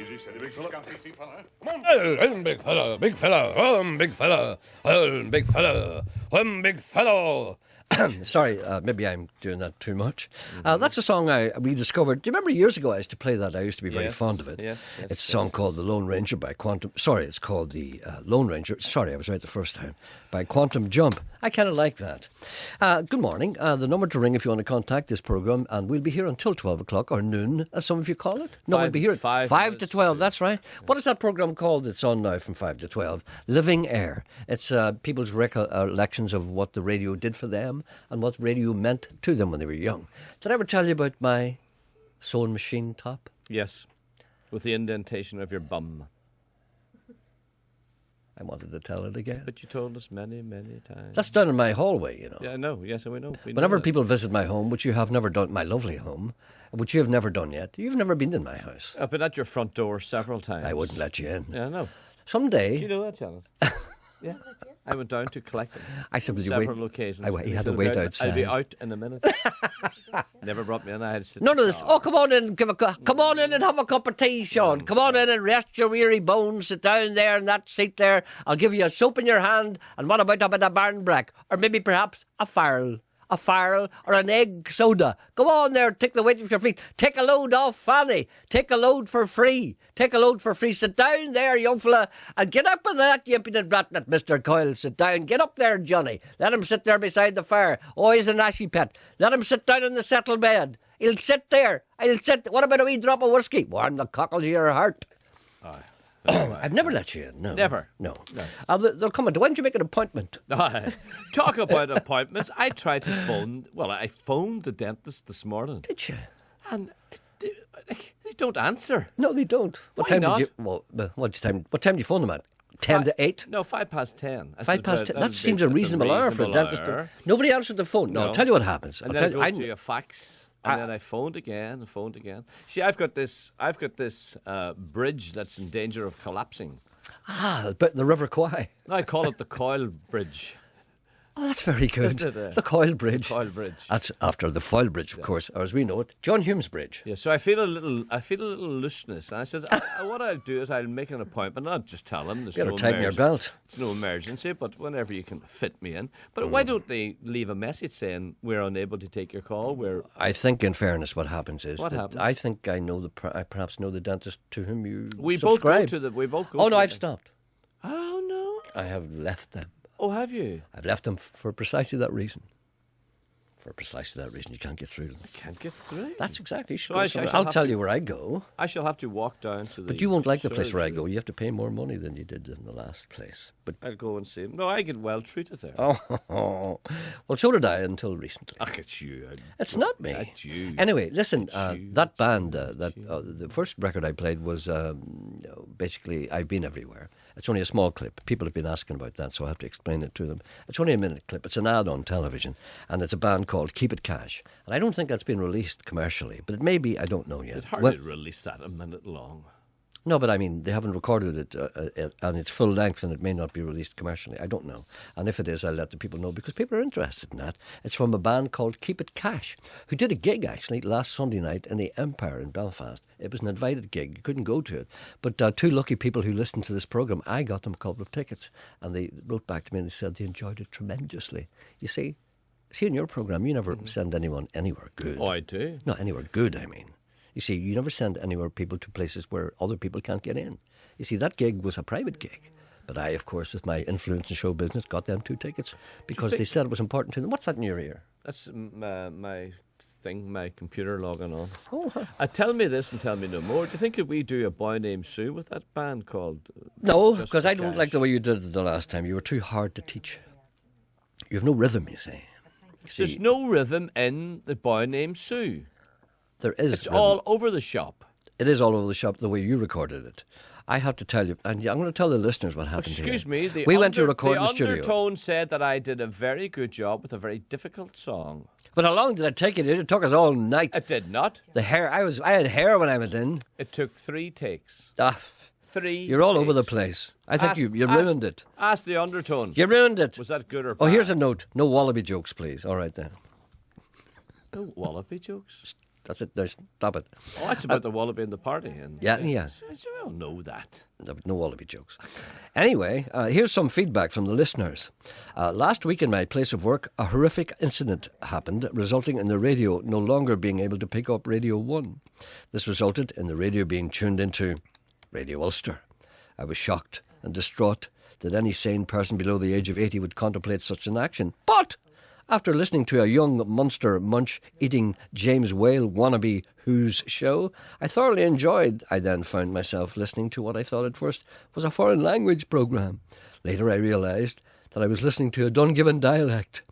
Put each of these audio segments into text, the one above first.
Easy, steady, big fella. Come on. Well, big fella, big fella, big fella, big fella, big fella. Sorry, maybe I'm doing that too much. That's a song I rediscovered. Do you remember years ago I used to play that? I used to be very fond of it. Yes. It's a song called The Lone Ranger by Quantum... Sorry, it's called The Lone Ranger. Sorry, I was right the first time. By Quantum Jump. I kind of like that. Good morning. The number to ring if you want to contact this programme, and we'll be here until 12 o'clock, or noon, as some of you call it. No, we'll be here at 5 to 12, that's right. What is that programme called that's on now from 5 to 12? Living Air. It's people's recollections of what the radio did for them and what radio meant to them when they were young. Did I ever tell you about my sewing machine top? Yes, with the indentation of your bum. I wanted to tell it again. But you told us many, many times. That's down in my hallway, you know. Yeah, I know. Yes, we know. Whenever people visit my home, which you have never done, my lovely home, which you have never done yet, you've never been in my house. I've been at your front door several times. I wouldn't let you in. Yeah, I know. Someday... Do you know that, Janet? Yeah. I went down to collect them. I said, several occasions. He had to wait outside. I'll be out in a minute. Never brought me in. I had to sit. None of this. Oh, come on in, come on in and have a cup of tea, Sean. Come on in and rest your weary bones. Sit down there in that seat there. I'll give you a soap in your hand. And what about a bit of barnbrack, or maybe perhaps a farrel? A farrel or an egg soda. Go on there, take the weight of your feet. Take a load off Fanny. Take a load for free. Take a load for free. Sit down there, young fella, and get up with that, you impudent brat, that Mr. Coyle. Sit down. Get up there, Johnny. Let him sit there beside the fire. Oh, he's an ashy pet. Let him sit down in the settle bed. He'll sit there. He'll sit. What about a wee drop of whiskey? Warm the cockles of your heart. Aye. I've never let you in. No. Never. No. They'll come in. Why don't you make an appointment? Talk about appointments. I tried to phone. Well, I phoned the dentist this morning. Did you? And they don't answer. No, they don't. What Why time not? did you? Well, what time did you phone them at? 10 to 8? No, 10:05. 10:05. That seems a reasonable hour for a dentist. Nobody answered the phone. No, I'll tell you what happens. And then it goes to a fax. And then I phoned again. See, I've got this bridge that's in danger of collapsing. But the River Kwai. I call it the Coyle Bridge. Oh, that's very good. Isn't it, the Coyle Bridge. The Coyle Bridge. That's after the Foyle Bridge, of course, or as we know it, John Hume's Bridge. Yeah, so I feel a little looseness. And I said, what I'll do is I'll make an appointment. I'll just tell them there's no tighten your belt. It's no emergency, but whenever you can fit me in. But why don't they leave a message saying we're unable to take your call? I think, in fairness, what happens is happens? I think I know I perhaps know the dentist to whom you we subscribe. We both go. Oh no, I've stopped. Oh no, I have left them. Oh, have you? I've left them for precisely that reason. For precisely that reason, you can't get through to them. I can't get through. That's exactly. So I'll tell you where I go. I shall have to walk down to the... But you won't like the place where I go. You have to pay more money than you did in the last place. But I'll go and see him. No, I get well treated there. Oh. Well, so did I until recently. Ach, it's you. It's not me. It's you. Anyway, listen, that band, the first record I played was basically I've Been Everywhere. It's only a small clip. People have been asking about that, so I have to explain it to them. It's only a minute clip. It's an ad on television, and it's a band called Keep It Cash. And I don't think that's been released commercially, but it may be. I don't know yet. It's hard to release that a minute long. No, but I mean, they haven't recorded it on its full length, and it may not be released commercially. I don't know. And if it is, I'll let the people know, because people are interested in that. It's from a band called Keep It Cash, who did a gig, actually, last Sunday night in the Empire in Belfast. It was an invited gig. You couldn't go to it. But two lucky people who listened to this programme, I got them a couple of tickets, and they wrote back to me and they said they enjoyed it tremendously. You see in your programme, you never send anyone anywhere good. Oh, I do? Not anywhere good, I mean. You see, you never send anywhere people to places where other people can't get in. You see, that gig was a private gig. But I, of course, with my influence in show business, got them 2 tickets because they said it was important to them. What's that in your ear? That's my thing, my computer logging on. Oh, tell me this and tell me no more. Do you think if we do A Boy Named Sue with that band called... No, because I don't like the way you did it the last time. You were too hard to teach. You have no rhythm, you see. There's no rhythm in The Boy Named Sue. There is. It's all over the shop. It is all over the shop the way you recorded it. I have to tell you, and I'm going to tell the listeners what happened here. Excuse me. We went to record in the studio. The undertone said that I did a very good job with a very difficult song. But how long did it take you? It took us all night. It did not. The hair. I had hair when I went in. It took 3 takes. 3 You're all takes. over the place. I think you ruined it. Ask the undertone. You ruined it. Was that good or bad? Oh, here's a note. No wallaby jokes, please. All right, then. No wallaby jokes? That's it. Now stop it. Oh, that's about the wallaby and the party. And Yeah. I don't know that. No wallaby jokes. Anyway, here's some feedback from the listeners. Last week in my place of work, a horrific incident happened, resulting in the radio no longer being able to pick up Radio 1. This resulted in the radio being tuned into Radio Ulster. I was shocked and distraught that any sane person below the age of 80 would contemplate such an action. But after listening to a young monster munch-eating James Whale wannabe Who's show, I thoroughly enjoyed. I then found myself listening to what I thought at first was a foreign language programme. Later I realised that I was listening to a Dungiven dialect.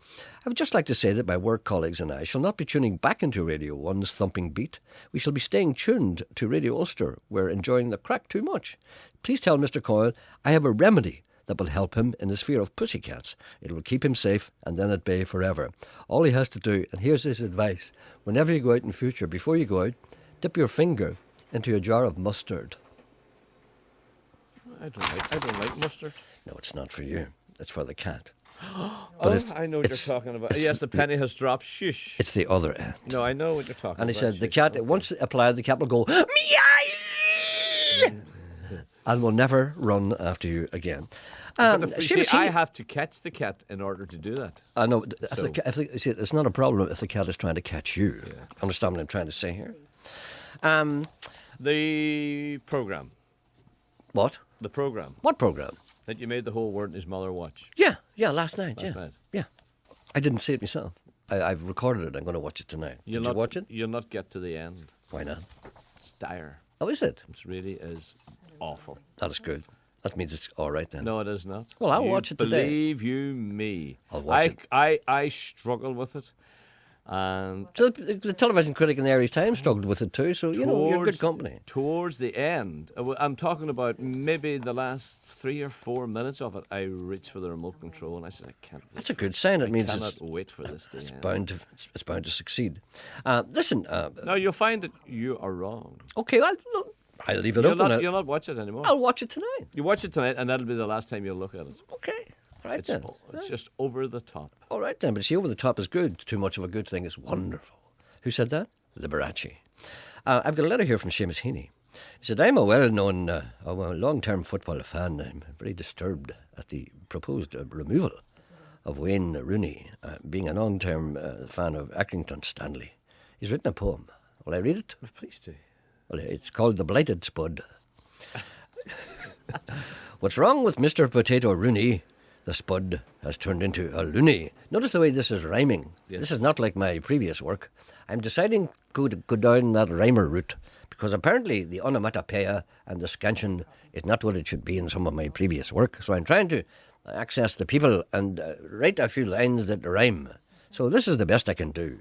I would just like to say that my work colleagues and I shall not be tuning back into Radio 1's thumping beat. We shall be staying tuned to Radio Ulster. We're enjoying the crack too much. Please tell Mr. Coyle I have a remedy that will help him in his fear of pussycats. It will keep him safe and then at bay forever. All he has to do, and here's his advice, whenever you go out in future, before you go out, dip your finger into a jar of mustard. I don't like mustard. No, it's not for you. It's for the cat. I know what you're talking about. Yes, the penny has dropped. Shush. It's the other end. No, I know what you're talking about. And he said the cat, once applied, the cat will go, meow, and will never run after you again. I have to catch the cat in order to do that. I know. It's not a problem if the cat is trying to catch you. Yeah. Understand what I'm trying to say here? The programme. What? The programme. What programme? That you made the whole world and his mother watch. Yeah, last night. Last night. Yeah. I didn't see it myself. I've recorded it. I'm going to watch it tonight. Did you watch it? You'll not get to the end. Why not? It's dire. Oh, is it? It really is awful. That is good. That means it's all right then. No, it is not. Well, I'll watch it today. Believe you me. I'll watch it. I struggle with it. And so the television critic in the Irish Times struggled with it too, so you're good company. Towards the end, I'm talking about maybe the last 3 or 4 minutes of it, I reached for the remote control and I said, I can't wait. That's a good sign. It means I cannot wait for this to end. It's bound to succeed. Listen. No, you'll find that you are wrong. Okay, well, I'll leave it open. You'll not watch it anymore. I'll watch it tonight. You watch it tonight and that'll be the last time you'll look at it. Okay. Right then. It's just over the top. All right then, but see, over the top is good. Too much of a good thing is wonderful. Who said that? Liberace. I've got a letter here from Seamus Heaney. He said, I'm a well-known, long-term football fan. I'm very disturbed at the proposed removal of Wayne Rooney, being a long-term fan of Accrington Stanley. He's written a poem. Will I read it? Please do. Well, it's called The Blighted Spud. What's wrong with Mr. Potato Rooney? The spud has turned into a loony. Notice the way this is rhyming. Yes. This is not like my previous work. I'm deciding to go down that rhymer route because apparently the onomatopoeia and the scansion is not what it should be in some of my previous work. So I'm trying to access the people and write a few lines that rhyme. So this is the best I can do.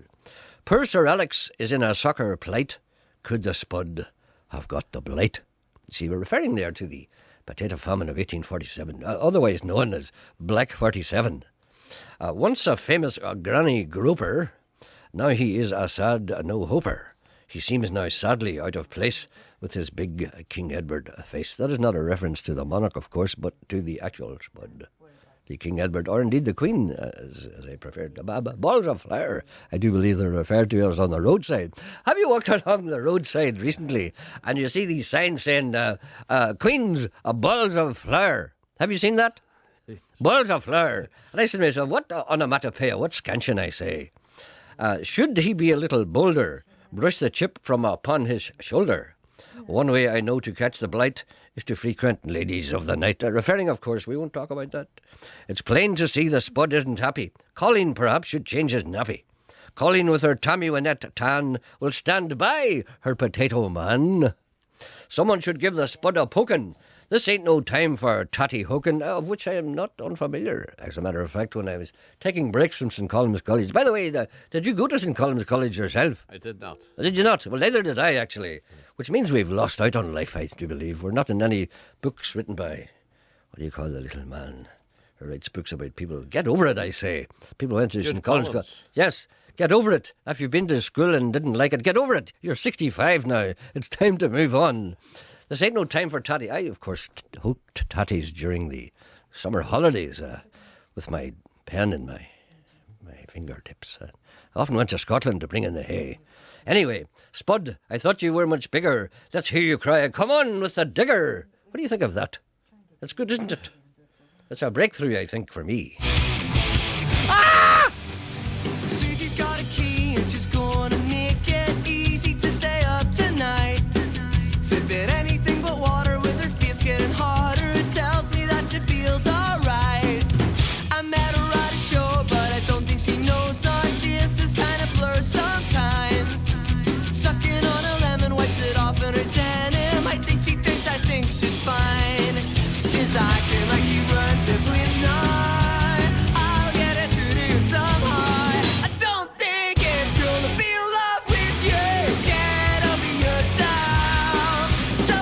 Poor Sir Alex is in a soccer plight. Could the spud have got the blight? See, we're referring there to the potato famine of 1847, otherwise known as Black 47. Once a famous granny groper, now he is a sad no-hoper. He seems now sadly out of place with his big King Edward face. That is not a reference to the monarch, of course, but to the actual spud. The King Edward, or indeed the Queen, as I prefer. Balls of flower, I do believe they're referred to as on the roadside. Have you walked along the roadside recently and you see these signs saying, Queen's balls of flower? Have you seen that? Balls of flower. And I said to myself, what onomatopoeia, what scansion, I say. Should he be a little bolder, brush the chip from upon his shoulder. One way I know to catch the blight is to frequent ladies of the night. Referring, of course, we won't talk about that. It's plain to see the spud isn't happy. Colleen, perhaps, should change his nappy. Colleen with her Tammy Wynette tan will stand by her potato man. Someone should give the spud a poking. This ain't no time for tatty hooking, of which I am not unfamiliar. As a matter of fact, when I was taking breaks from St. Colum's College... By the way, did you go to St. Colum's College yourself? I did not. Did you not? Well, neither did I, actually. Which means we've lost out on life, I do believe. We're not in any books written by... What do you call the little man who writes books about people? Get over it, I say. People went to St. Colum's College. Yes, get over it. If you've been to school and didn't like it, get over it. You're 65 now. It's time to move on. This ain't no time for tatty. I, of course, hoped tatties during the summer holidays with my pen in my fingertips. I often went to Scotland to bring in the hay. Anyway, Spud, I thought you were much bigger. Let's hear you cry, come on with the digger. What do you think of that? That's good, isn't it? That's a breakthrough, I think, for me. Susie's got a key and she's gonna make it easy to stay up tonight. Sipping anything but water with her face getting hotter. It tells me that she feels alright. I met her at a show, but I don't think she knows our faces kind of blur sometimes. Sucking on a lemon, wipes it off in her denim. I think she thinks she's fine. She's acting like she runs the police now. I'll get it through to you somehow. I don't think it's cool to be in love with you. Get over yourself. So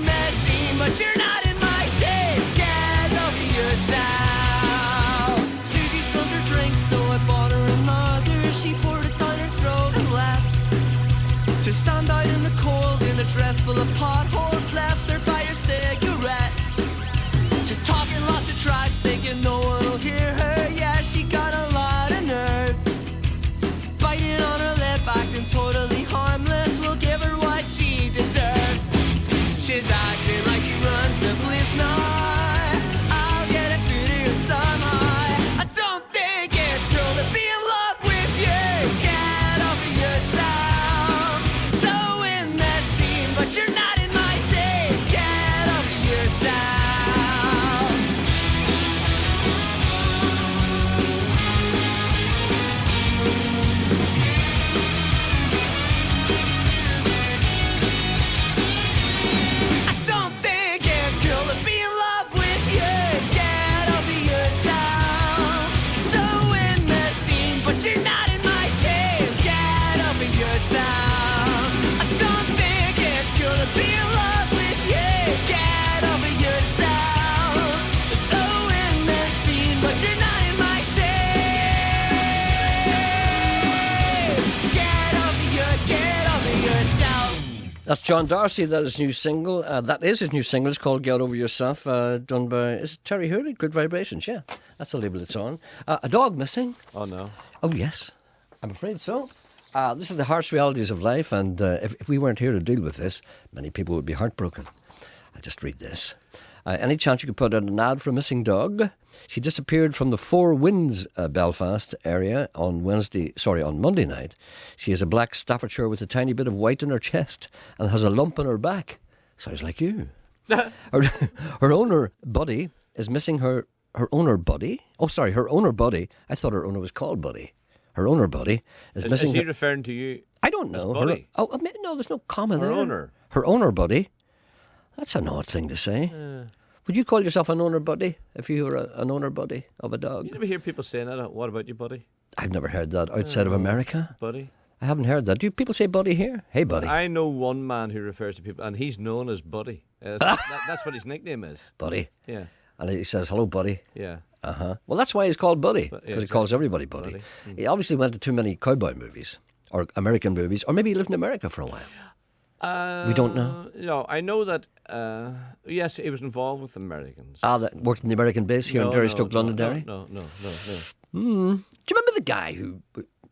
messy, but you're not in my team. Get over yourself. Susie spilled her drink, so I bought her another. She poured it down her throat and left to stand out in the cold in a dress full of potholes. Left her by her cigarette. She's talking lots of trash, thinking no one will hear her. Yeah, she got a lot of nerve. Biting on her lip, acting totally harmless. We'll give her what she deserves. She's acting like she runs the police now. I'll get it through to you somehow. I don't think it's cool to be in love with you. Get over yourself. So in that scene, but you're not in my team. Get over yourself. I don't think it's cool to be in love with you. Get over yourself. So in the scene, but you're not in my team. Get over yourself. I don't think it's cool to be in love with you. Get over yourself. So in the scene, but you're not in my team. Get over yourself. That's John Darcy. That is his new single. That is his new single. It's called Get Over Yourself, done by, is it Terry Hurley? Good Vibrations, yeah. That's the label it's on. A dog missing. Oh, no. Oh, yes. I'm afraid so. This is the harsh realities of life, and if we weren't here to deal with this, many people would be heartbroken. I'll just read this. Any chance you could put out an ad for a missing dog? She disappeared from the Four Winds, Belfast area on Monday night. She is a black Staffordshire with a tiny bit of white in her chest and has a lump on her back. Sounds like you. Her owner, Buddy, is missing her owner, Buddy? Oh, sorry, her owner, Buddy. I thought her owner was called Buddy. Her owner, Buddy, is missing Is he her... referring to you? I don't know. Buddy? No, there's no comma there. Her owner. Her owner, Buddy. That's an odd thing to say. Would you call yourself an owner, Buddy, if you were an owner, Buddy, of a dog? You never hear people saying that. What about you, buddy? I've never heard that outside of America. Buddy? I haven't heard that. Do people say Buddy here? Hey, Buddy. I know one man who refers to people, and he's known as Buddy. That's what his nickname is. Buddy. Yeah. And he says, hello, Buddy. Yeah. Uh-huh. Well, that's why he's called Buddy, because he calls everybody Buddy. Buddy. He obviously went to too many cowboy movies, or American movies, or maybe he lived in America for a while. We don't know. No, I know that, yes, he was involved with Americans. That worked in the American base here in Derry, Stoke, Londonderry? No. Do you remember the guy who...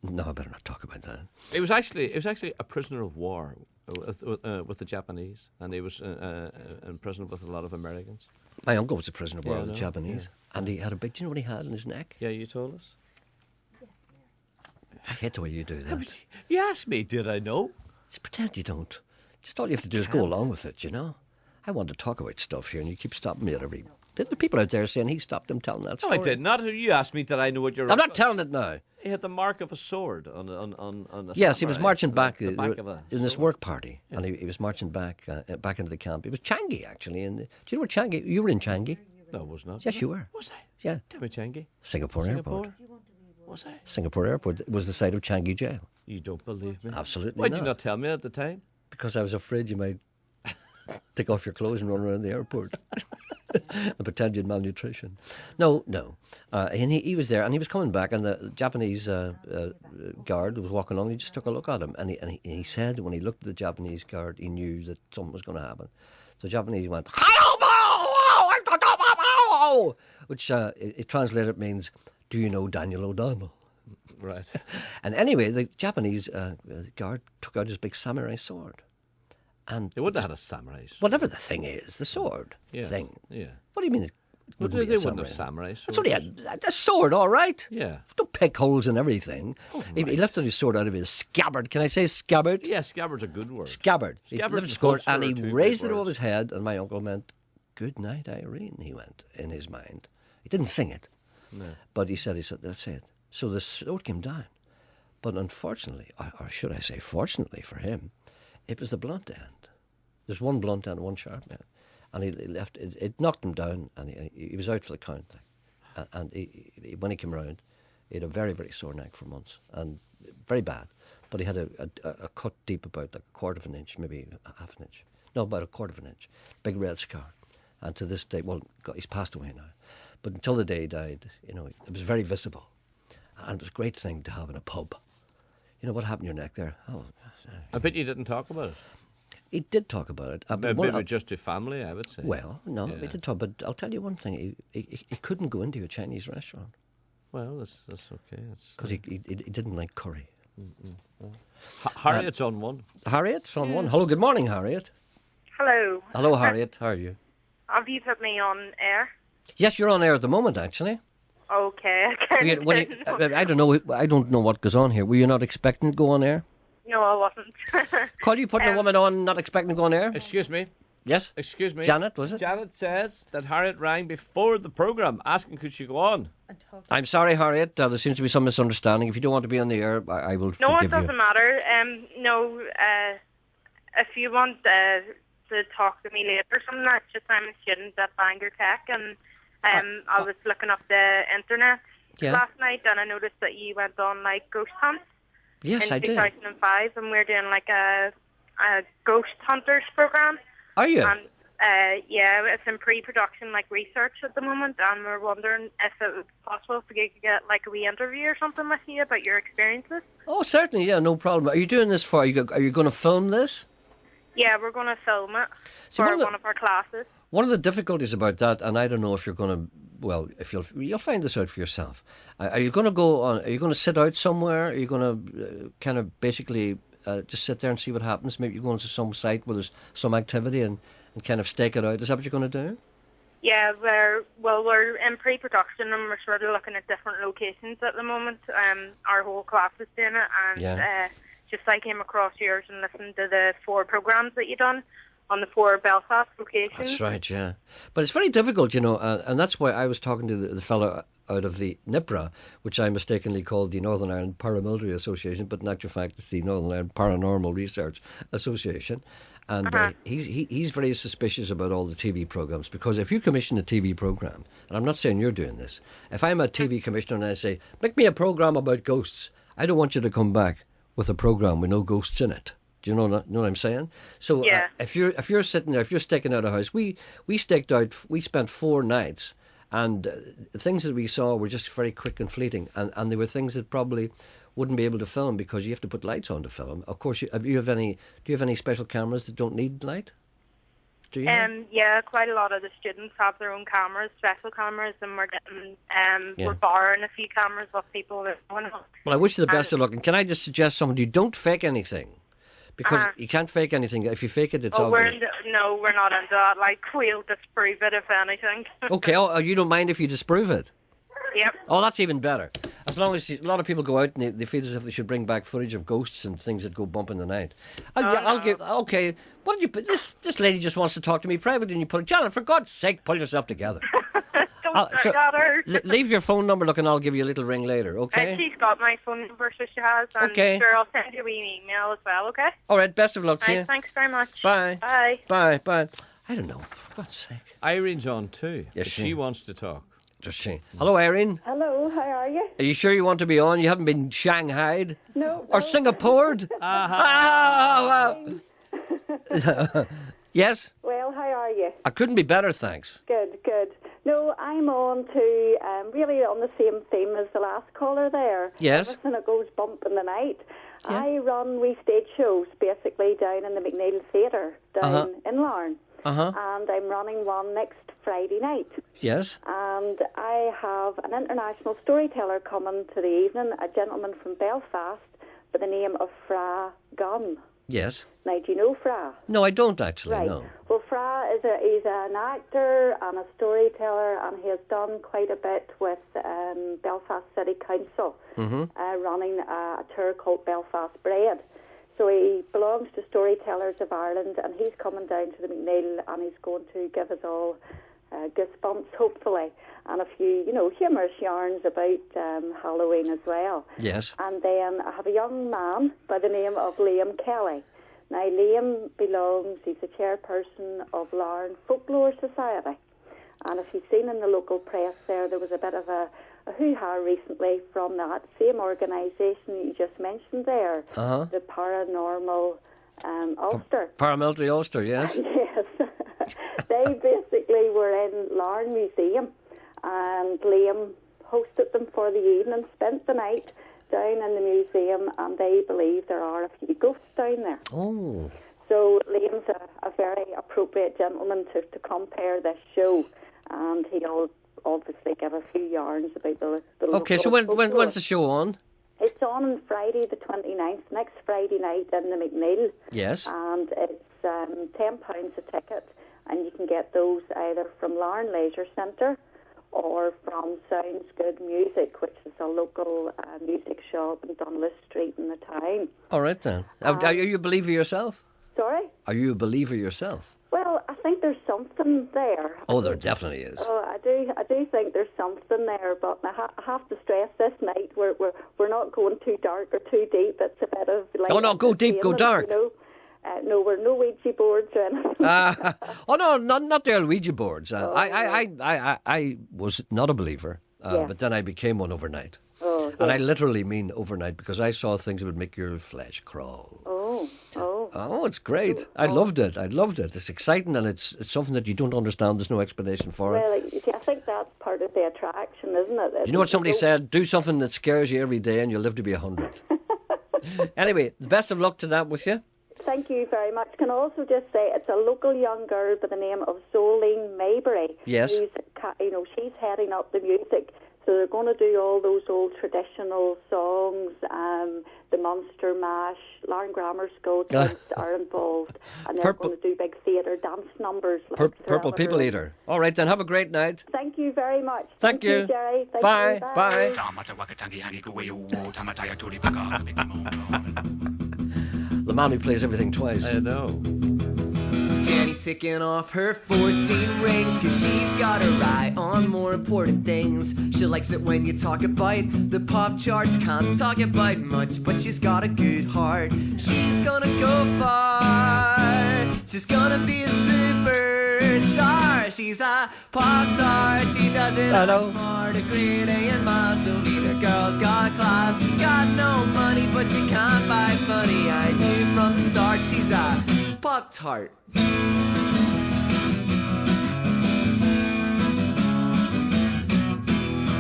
No, I better not talk about that. It was actually a prisoner of war with the Japanese, and he was in prison with a lot of Americans. My uncle was a prisoner of war Yeah, with the Japanese, and he had a big... Do you know what he had in his neck? Yeah, you told us. I hate the way you do that. You asked me, did I know? Just pretend you don't. Just all you have to do is go along with it, you know? I want to talk about stuff here, and you keep stopping me at every... The people out there saying he stopped him telling that No, story. I did not. You asked me, did I know what you're... I'm not telling it now. He had the mark of a sword on a Yes, he was samurai, marching back the back of a in this sword. work party, and he was marching back into the camp. It was Changi, actually. And do you know where Changi... You were in Changi? No, I was not. Yes, you were. Was I? Yeah. Tell me, Changi. Singapore Airport. Was I? Singapore Airport was the site of Changi Jail. You don't believe me? Absolutely Why'd not. you not tell me at the time? Because I was afraid you might take off your clothes and run around the airport and pretend you had malnutrition. No. And he was there, and he was coming back, and the Japanese guard was walking along. He just took a look at him, and he said when he looked at the Japanese guard, he knew that something was going to happen. So the Japanese went, which it translated means, do you know Daniel O'Donnell? Right. And anyway, the Japanese guard took out his big samurai sword. And They wouldn't have had a samurai sword. whatever the thing is, the sword Yes, thing. yeah. What do you mean? Well, Wouldn't they be a wouldn't have samurai? samurai swords. That's what he had. A sword, all right. Yeah. Don't pick holes in everything. He lifted his sword out of his scabbard. Can I say scabbard? Yeah, scabbard's a good word. Scabbard. He Scabbard lifted and his sword holster and are he two raised big it above words. his head, and my uncle meant, "Good night, Irene," he went in his mind. He didn't sing it, but he said, that's it. So the sword came down. But unfortunately, or should I say fortunately for him, it was the blunt end. There's one blunt end, one sharp end. And he left, it knocked him down, and he was out for the count. And when he came around, he had a very, very sore neck for months, and very bad. But he had a cut deep about like a quarter of an inch, maybe half an inch. No, about a quarter of an inch. Big red scar. And to this day, well, God, he's passed away now. But until the day he died, it was very visible. And it was a great thing to have in a pub. You know, what happened to your neck there? Oh, I bet you didn't talk about it. he did talk about it. Maybe just to family, I would say. Well, no, he did talk. But I'll tell you one thing: he couldn't go into a Chinese restaurant Well, that's okay. because he didn't like curry. Harriet's on one. Harriet's on one. Hello, good morning, Harriet. Hello. Hello, Harriet. How are you? Have you put me on air? Yes, you're on air at the moment, actually. Okay. I I don't know. I don't know what goes on here. Were you not expecting to go on air? No, I wasn't. Call you putting a woman on, not expecting to go on air? Excuse me. Yes. Excuse me. Janet, was it? Janet says that Harriet rang before the programme asking could she go on. I'm sorry, Harriet. There seems to be some misunderstanding. If you don't want to be on the air, I will No, forgive it doesn't you. matter. If you want to talk to me later or something, that's just I'm a student at Bangor Tech, and I was looking up the internet last night, and I noticed that you went on like ghost hunts Yes, in I did. 2005, and we're doing like a ghost hunters program. Are you? And yeah, it's in pre-production, like research at the moment, and we're wondering if it was possible if we could get like a wee interview or something with you about your experiences. Oh, certainly. Yeah, no problem. Are you doing this for? Are you going to film this? Yeah, we're going to film it See, for one of our classes. One of the difficulties about that, and I don't know if you're going to, well, if you'll find this out for yourself. Are you going to go on? Are you going to sit out somewhere? Are you going to kind of basically just sit there and see what happens? Maybe you go into some site where there's some activity and kind of stake it out. Is that what you're going to do? Yeah, we're in pre-production and we're sort of looking at different locations at the moment. Our whole class is doing it, and just I came across yours and listened to the 4 programs that you done on the 4 Belfast locations. That's right, yeah. But it's very difficult, and that's why I was talking to the fellow out of the NIPRA, which I mistakenly called the Northern Ireland Paramilitary Association, but in actual fact it's the Northern Ireland Paranormal Research Association. And he's very suspicious about all the TV programmes, because if you commission a TV programme, and I'm not saying you're doing this, if I'm a TV commissioner and I say, make me a programme about ghosts, I don't want you to come back with a programme with no ghosts in it. Do you know what I'm saying? So if you're sitting there, if you're staking out a house, we spent 4 nights, and the things that we saw were just very quick and fleeting, and they were things that probably wouldn't be able to film because you have to put lights on to film. Of course, do you have any special cameras that don't need light? Do you? Yeah, quite a lot of the students have their own cameras, special cameras, and we're getting we're borrowing a few cameras off people that want them. Well, I wish you the best of luck. And can I just suggest something? You don't fake anything. Because you can't fake anything. If you fake it, it's obvious. No, we're not into that. Like, we'll disprove it if anything. Okay, you don't mind if you disprove it? Yep. Oh, that's even better. As long as a lot of people go out and they feel as if they should bring back footage of ghosts and things that go bump in the night. I'll give. Okay, what did you put? This lady just wants to talk to me privately, and you put it. Janet, for God's sake, pull yourself together. Don't start at her. Leave your phone number, and I'll give you a little ring later. Okay. She's got my phone number, so she has. And okay. Sure, I'll send you an email as well. Okay. All right. Best of luck to you. Thanks very much. Bye. Bye. Bye. Bye. I don't know. For God's sake. Irene's on too. Yes, she wants to talk. Does she? Hello, Irene. Hello, how are you? Are you sure you want to be on? You haven't been Shanghaied? No. Or Singapored? Yes? Well, how are you? I couldn't be better, thanks. Good. No, I'm on to really on the same theme as the last caller there. Yes. Everything that goes bump in the night. Yeah. I run wee stage shows basically down in the McNeil Theatre down in Larne. And I'm running one next Friday night. Yes. And I have an international storyteller coming to the evening, a gentleman from Belfast by the name of Fra Gunn. Yes. Now, do you know Fra? No, I don't actually, Right. no. Well, Fra he's an actor and a storyteller, and he has done quite a bit with Belfast City Council, running a tour called Belfast Bread. So he belongs to Storytellers of Ireland, and he's coming down to the McNeil, and he's going to give us all goosebumps, hopefully, and a few, humorous yarns about Halloween as well. Yes. And then I have a young man by the name of Liam Kelly. Now, Liam he's the chairperson of Larne Folklore Society. And if you've seen in the local press there was a bit of a hoo-ha recently from that same organisation you just mentioned there, the Paranormal Ulster. Paramilitary Ulster, yes. Yes. They basically were in Larne Museum, and Liam hosted them for the evening, spent the night down in the museum, and they believe there are a few ghosts down there. Oh. So Liam's a very appropriate gentleman to compare this show, and he'll obviously give a few yarns about the Okay, so local when's the show on? It's on Friday the 29th, next Friday night in the McNeil. Yes. And it's £10 a ticket, and you can get those either from Larne Leisure Centre or from Sounds Good Music, which is a local music shop in Dunluce Street in the town. All right then. Are you a believer yourself? Sorry? Are you a believer yourself? Well, I think there's something there. Oh, there definitely is. Oh, I do think there's something there, but I have to stress this night we're not going too dark or too deep. It's a bit of like. Oh no, go deep, go dark. No, we're no Ouija boards or anything. Oh no, not the old Ouija boards. I was not a believer, but then I became one overnight. Oh, yeah. And I literally mean overnight, because I saw things that would make your flesh crawl. Oh, it's great. I loved it. It's exciting, and it's something that you don't understand. There's no explanation for it. Well, I think that's part of the attraction, isn't it? You know what somebody said? Do something that scares you every day and you'll live to be 100. Anyway, the best of luck to that with you. Thank you very much. Can also just say it's a local young girl by the name of Zolene Maybury. Yes. She's heading up the music. So they're going to do all those old traditional songs, the Munster Mash, Larne Grammar School kids are involved, and they're going to do big theatre dance numbers. Like Purple People Eater. All right, then, have a great night. Thank you very much. Thank you. Gerry. Thank Bye. you. Bye. The man who plays everything twice. I know. Jenny's ticking off her 14 rings, 'cause she's got her eye on more important things. She likes it when you talk about the pop charts, can't talk about much, but she's got a good heart. She's gonna go far, she's gonna be a superstar. She's a pop-tart, she doesn't have smart, a grade A and miles, don't need a girl's got class. Got no money, but you can't buy funny. I knew from the start she's a Pop-Tart.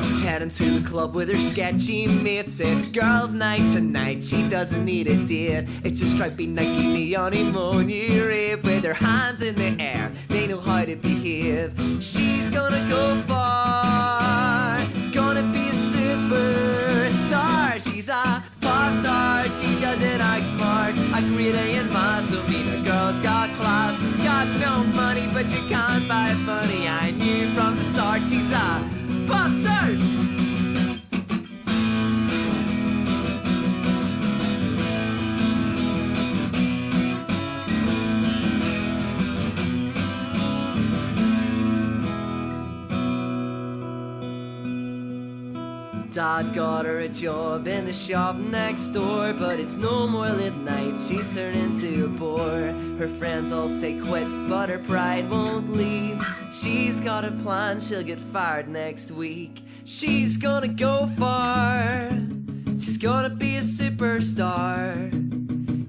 She's heading to the club with her sketchy mates. It's girls' night tonight, she doesn't need a date. It's a stripy Nike neon ammonia rave with her hands in the air. They know how to behave. She's gonna go far, gonna be a superstar. She's a Pop-Tart, she doesn't act smart. A grade A in maths don't mean a girl's got class. Got no money, but you can't buy funny. I knew from the start she's a Pop-Tart. Dad got her a job in the shop next door, but it's no more late nights, she's turned into a bore. Her friends all say quit, but her pride won't leave. She's got a plan, she'll get fired next week. She's gonna go far, she's gonna be a superstar.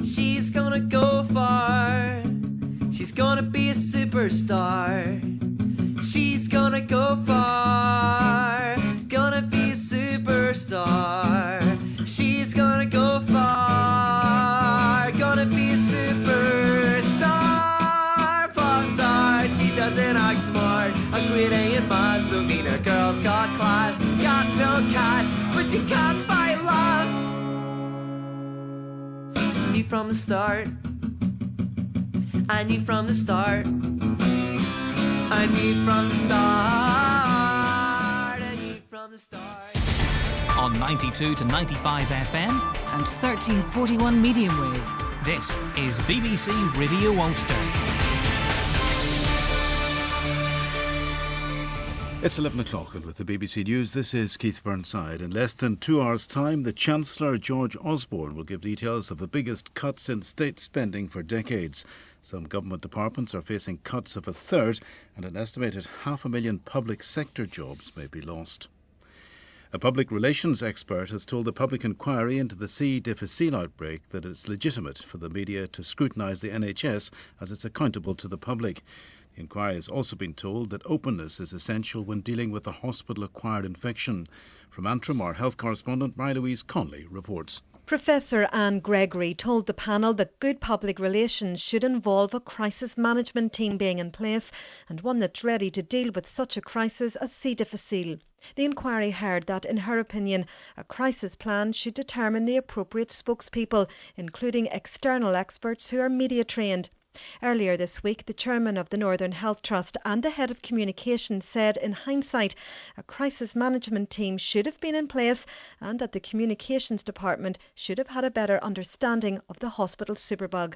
She's gonna go far, she's gonna be a superstar. She's gonna go far, gonna be a superstar. She's gonna go far, gonna be a superstar. Pop-Tart, she doesn't act smart. A grade A in maths don't mean a girl's got class. Got no cash, but you can't buy loves. Knew from the start. I knew from the start. I knew from the start. I knew from the start. On 92 to 95 FM and 1341 medium wave. This is BBC Radio Ulster. It's 11 o'clock and with the BBC News, this is Keith Burnside. In less than 2 hours' time, the Chancellor, George Osborne, will give details of the biggest cuts in state spending for decades. Some government departments are facing cuts of a third, and an estimated 500,000 public sector jobs may be lost. A public relations expert has told the public inquiry into the C. difficile outbreak that it's legitimate for the media to scrutinise the NHS as it's accountable to the public. The inquiry has also been told that openness is essential when dealing with a hospital-acquired infection. From Antrim, our health correspondent Marie-Louise Conley reports. Professor Anne Gregory told the panel that good public relations should involve a crisis management team being in place and one that's ready to deal with such a crisis as C. difficile. The inquiry heard that, in her opinion, a crisis plan should determine the appropriate spokespeople, including external experts who are media trained. Earlier this week, the chairman of the Northern Health Trust and the head of communications said, in hindsight, a crisis management team should have been in place and that the communications department should have had a better understanding of the hospital superbug.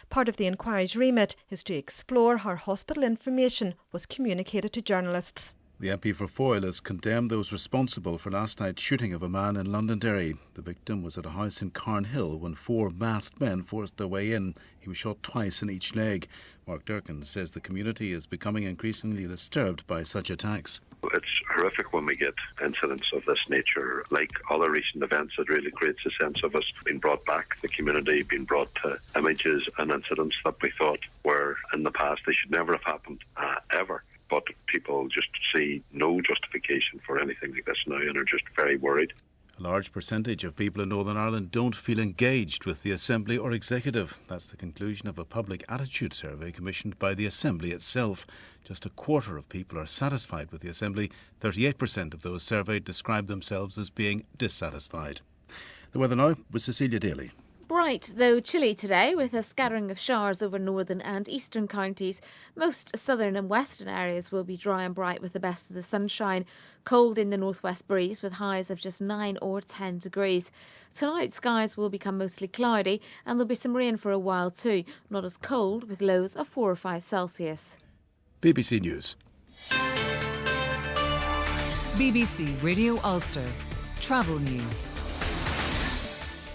Part of the inquiry's remit is to explore how hospital information was communicated to journalists. The MP for Foyle has condemned those responsible for last night's shooting of a man in Londonderry. The victim was at a house in Carnhill when 4 masked men forced their way in. He was shot twice in each leg. Mark Durkin says the community is becoming increasingly disturbed by such attacks. It's horrific when we get incidents of this nature. Like other recent events, it really creates a sense of us being brought back, the community being brought to images and incidents that we thought were in the past. They should never have happened, ever. But people just see no justification for anything like this now and are just very worried. A large percentage of people in Northern Ireland don't feel engaged with the Assembly or Executive. That's the conclusion of a public attitude survey commissioned by the Assembly itself. Just a quarter of people are satisfied with the Assembly. 38% of those surveyed describe themselves as being dissatisfied. The weather now with Cecilia Daly. Bright, though chilly today, with a scattering of showers over northern and eastern counties. Most southern and western areas will be dry and bright with the best of the sunshine. Cold in the northwest breeze with highs of just 9 or 10 degrees. Tonight, skies will become mostly cloudy and there'll be some rain for a while too. Not as cold, with lows of 4 or 5 Celsius. BBC News. BBC Radio Ulster. Travel news.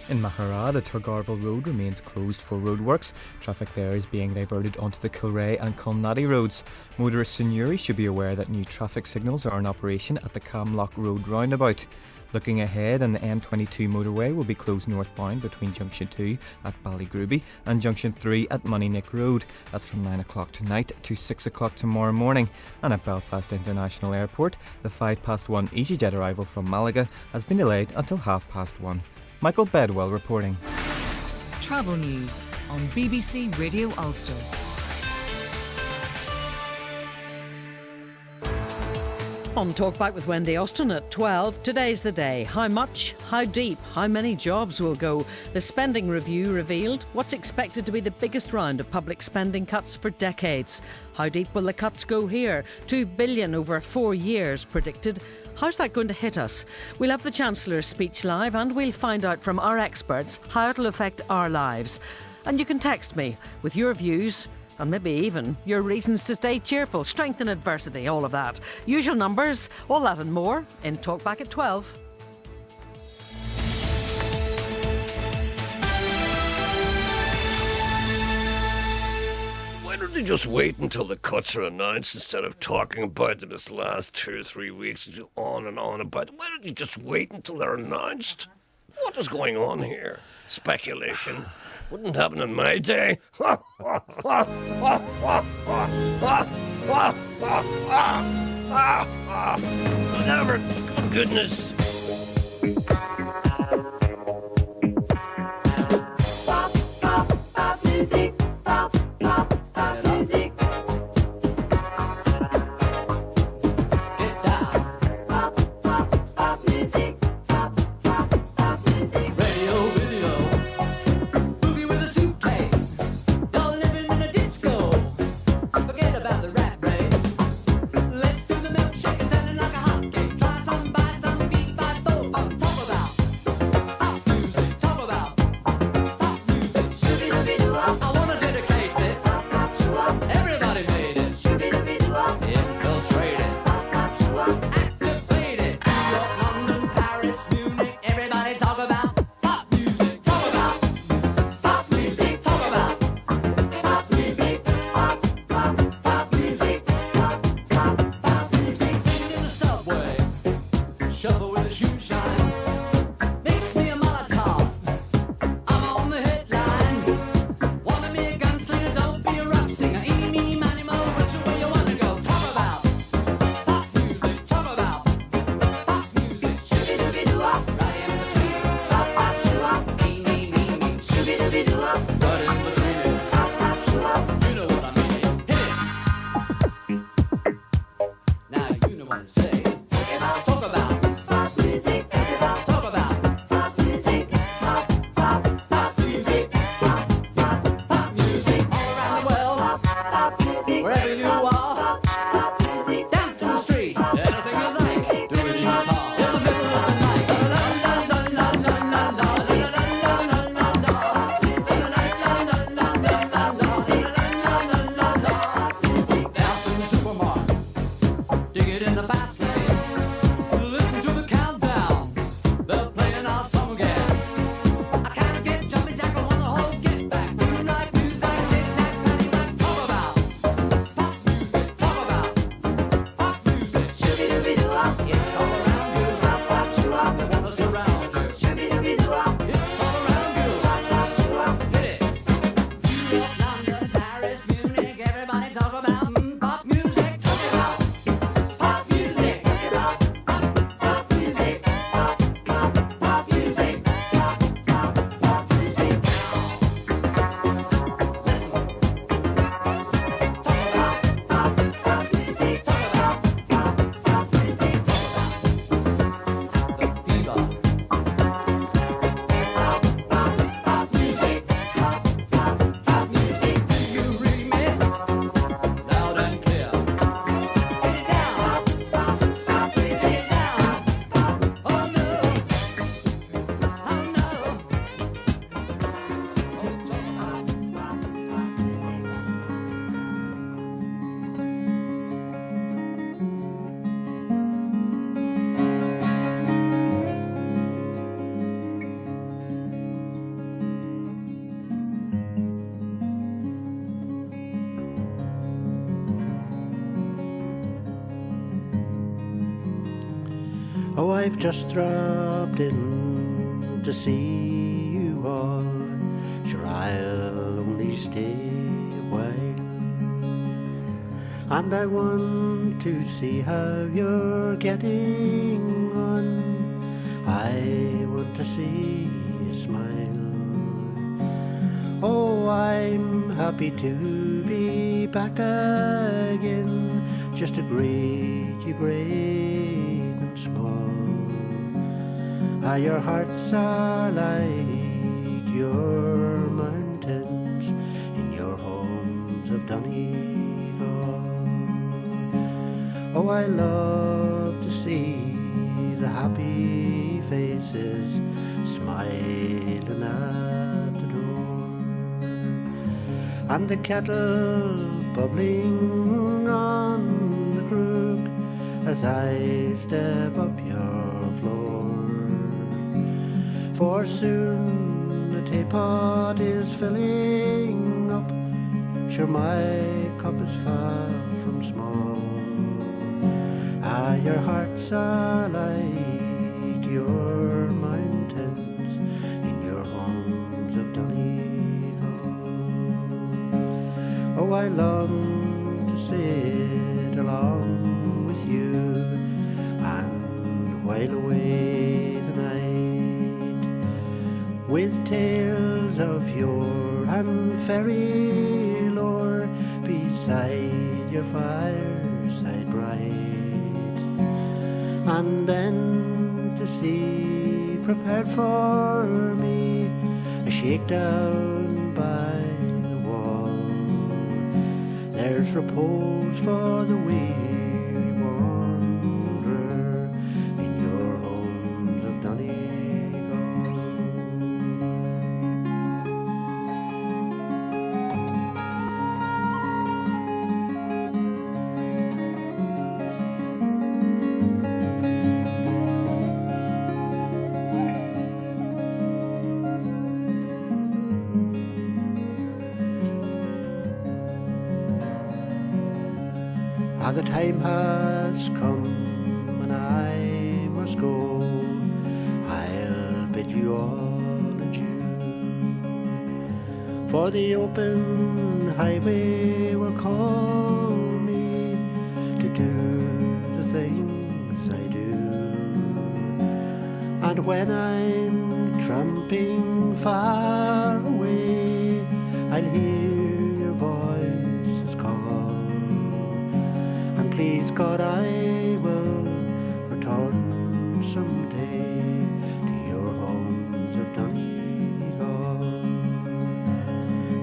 In Maghera, the Turgarville Road remains closed for roadworks. Traffic there is being diverted onto the Kilray and Culnady roads. Motorists in Uri should be aware that new traffic signals are in operation at the Camlock Road roundabout. Looking ahead, and the M22 motorway will be closed northbound between Junction 2 at Ballygrooby and Junction 3 at Moneynick Road. That's from 9 o'clock tonight to 6 o'clock tomorrow morning. And at Belfast International Airport, the 1:05 EasyJet arrival from Malaga has been delayed until 1:30. Michael Bedwell reporting. Travel news on BBC Radio Ulster. On Talkback with Wendy Austin at 12, today's the day. How much, how deep, how many jobs will go? The spending review revealed what's expected to be the biggest round of public spending cuts for decades. How deep will the cuts go here? 2 billion over 4 years predicted. How's that going to hit us? We'll have the Chancellor's speech live and we'll find out from our experts how it'll affect our lives. And you can text me with your views and maybe even your reasons to stay cheerful, strength in adversity, all of that. Usual numbers, all that and more in Talkback at 12. Why don't they just wait until the cuts are announced instead of talking about them this last 2 or 3 weeks and on about them? Why don't you just wait until they're announced? What is going on here? Speculation. Wouldn't happen in my day. Whatever. Oh, goodness. Pop, pop, pop music. Pop, pop, pop music. Oh, I've just dropped in to see you all. Sure, I'll only stay a while. And I want to see how you're getting on. I want to see you smile. Oh, I'm happy to be back again. Just to greet you great and small. Ah, your hearts are like your mountains in your homes of Donegal. Oh, I love to see the happy faces smiling at the door, and the kettle bubbling on the crook as I step up your floor. For soon the teapot is filling up. Sure, my cup is far from small. Ah, your hearts are like your mountains in your homes of Donegal. Oh, I long to sit along with you and while away the night with tales of yore and fairy lore beside your fireside bright. And then to see prepared for me a shakedown by the wall. There's repose for the weary wanderer in your homes of Donegal. Ah, the time has come and I must go. I'll bid you all adieu. For the open highway will call me to do the things I do. And when I'm tramping far away, I'll hear your voices call. Please God, I will return someday to your homes of Donegal.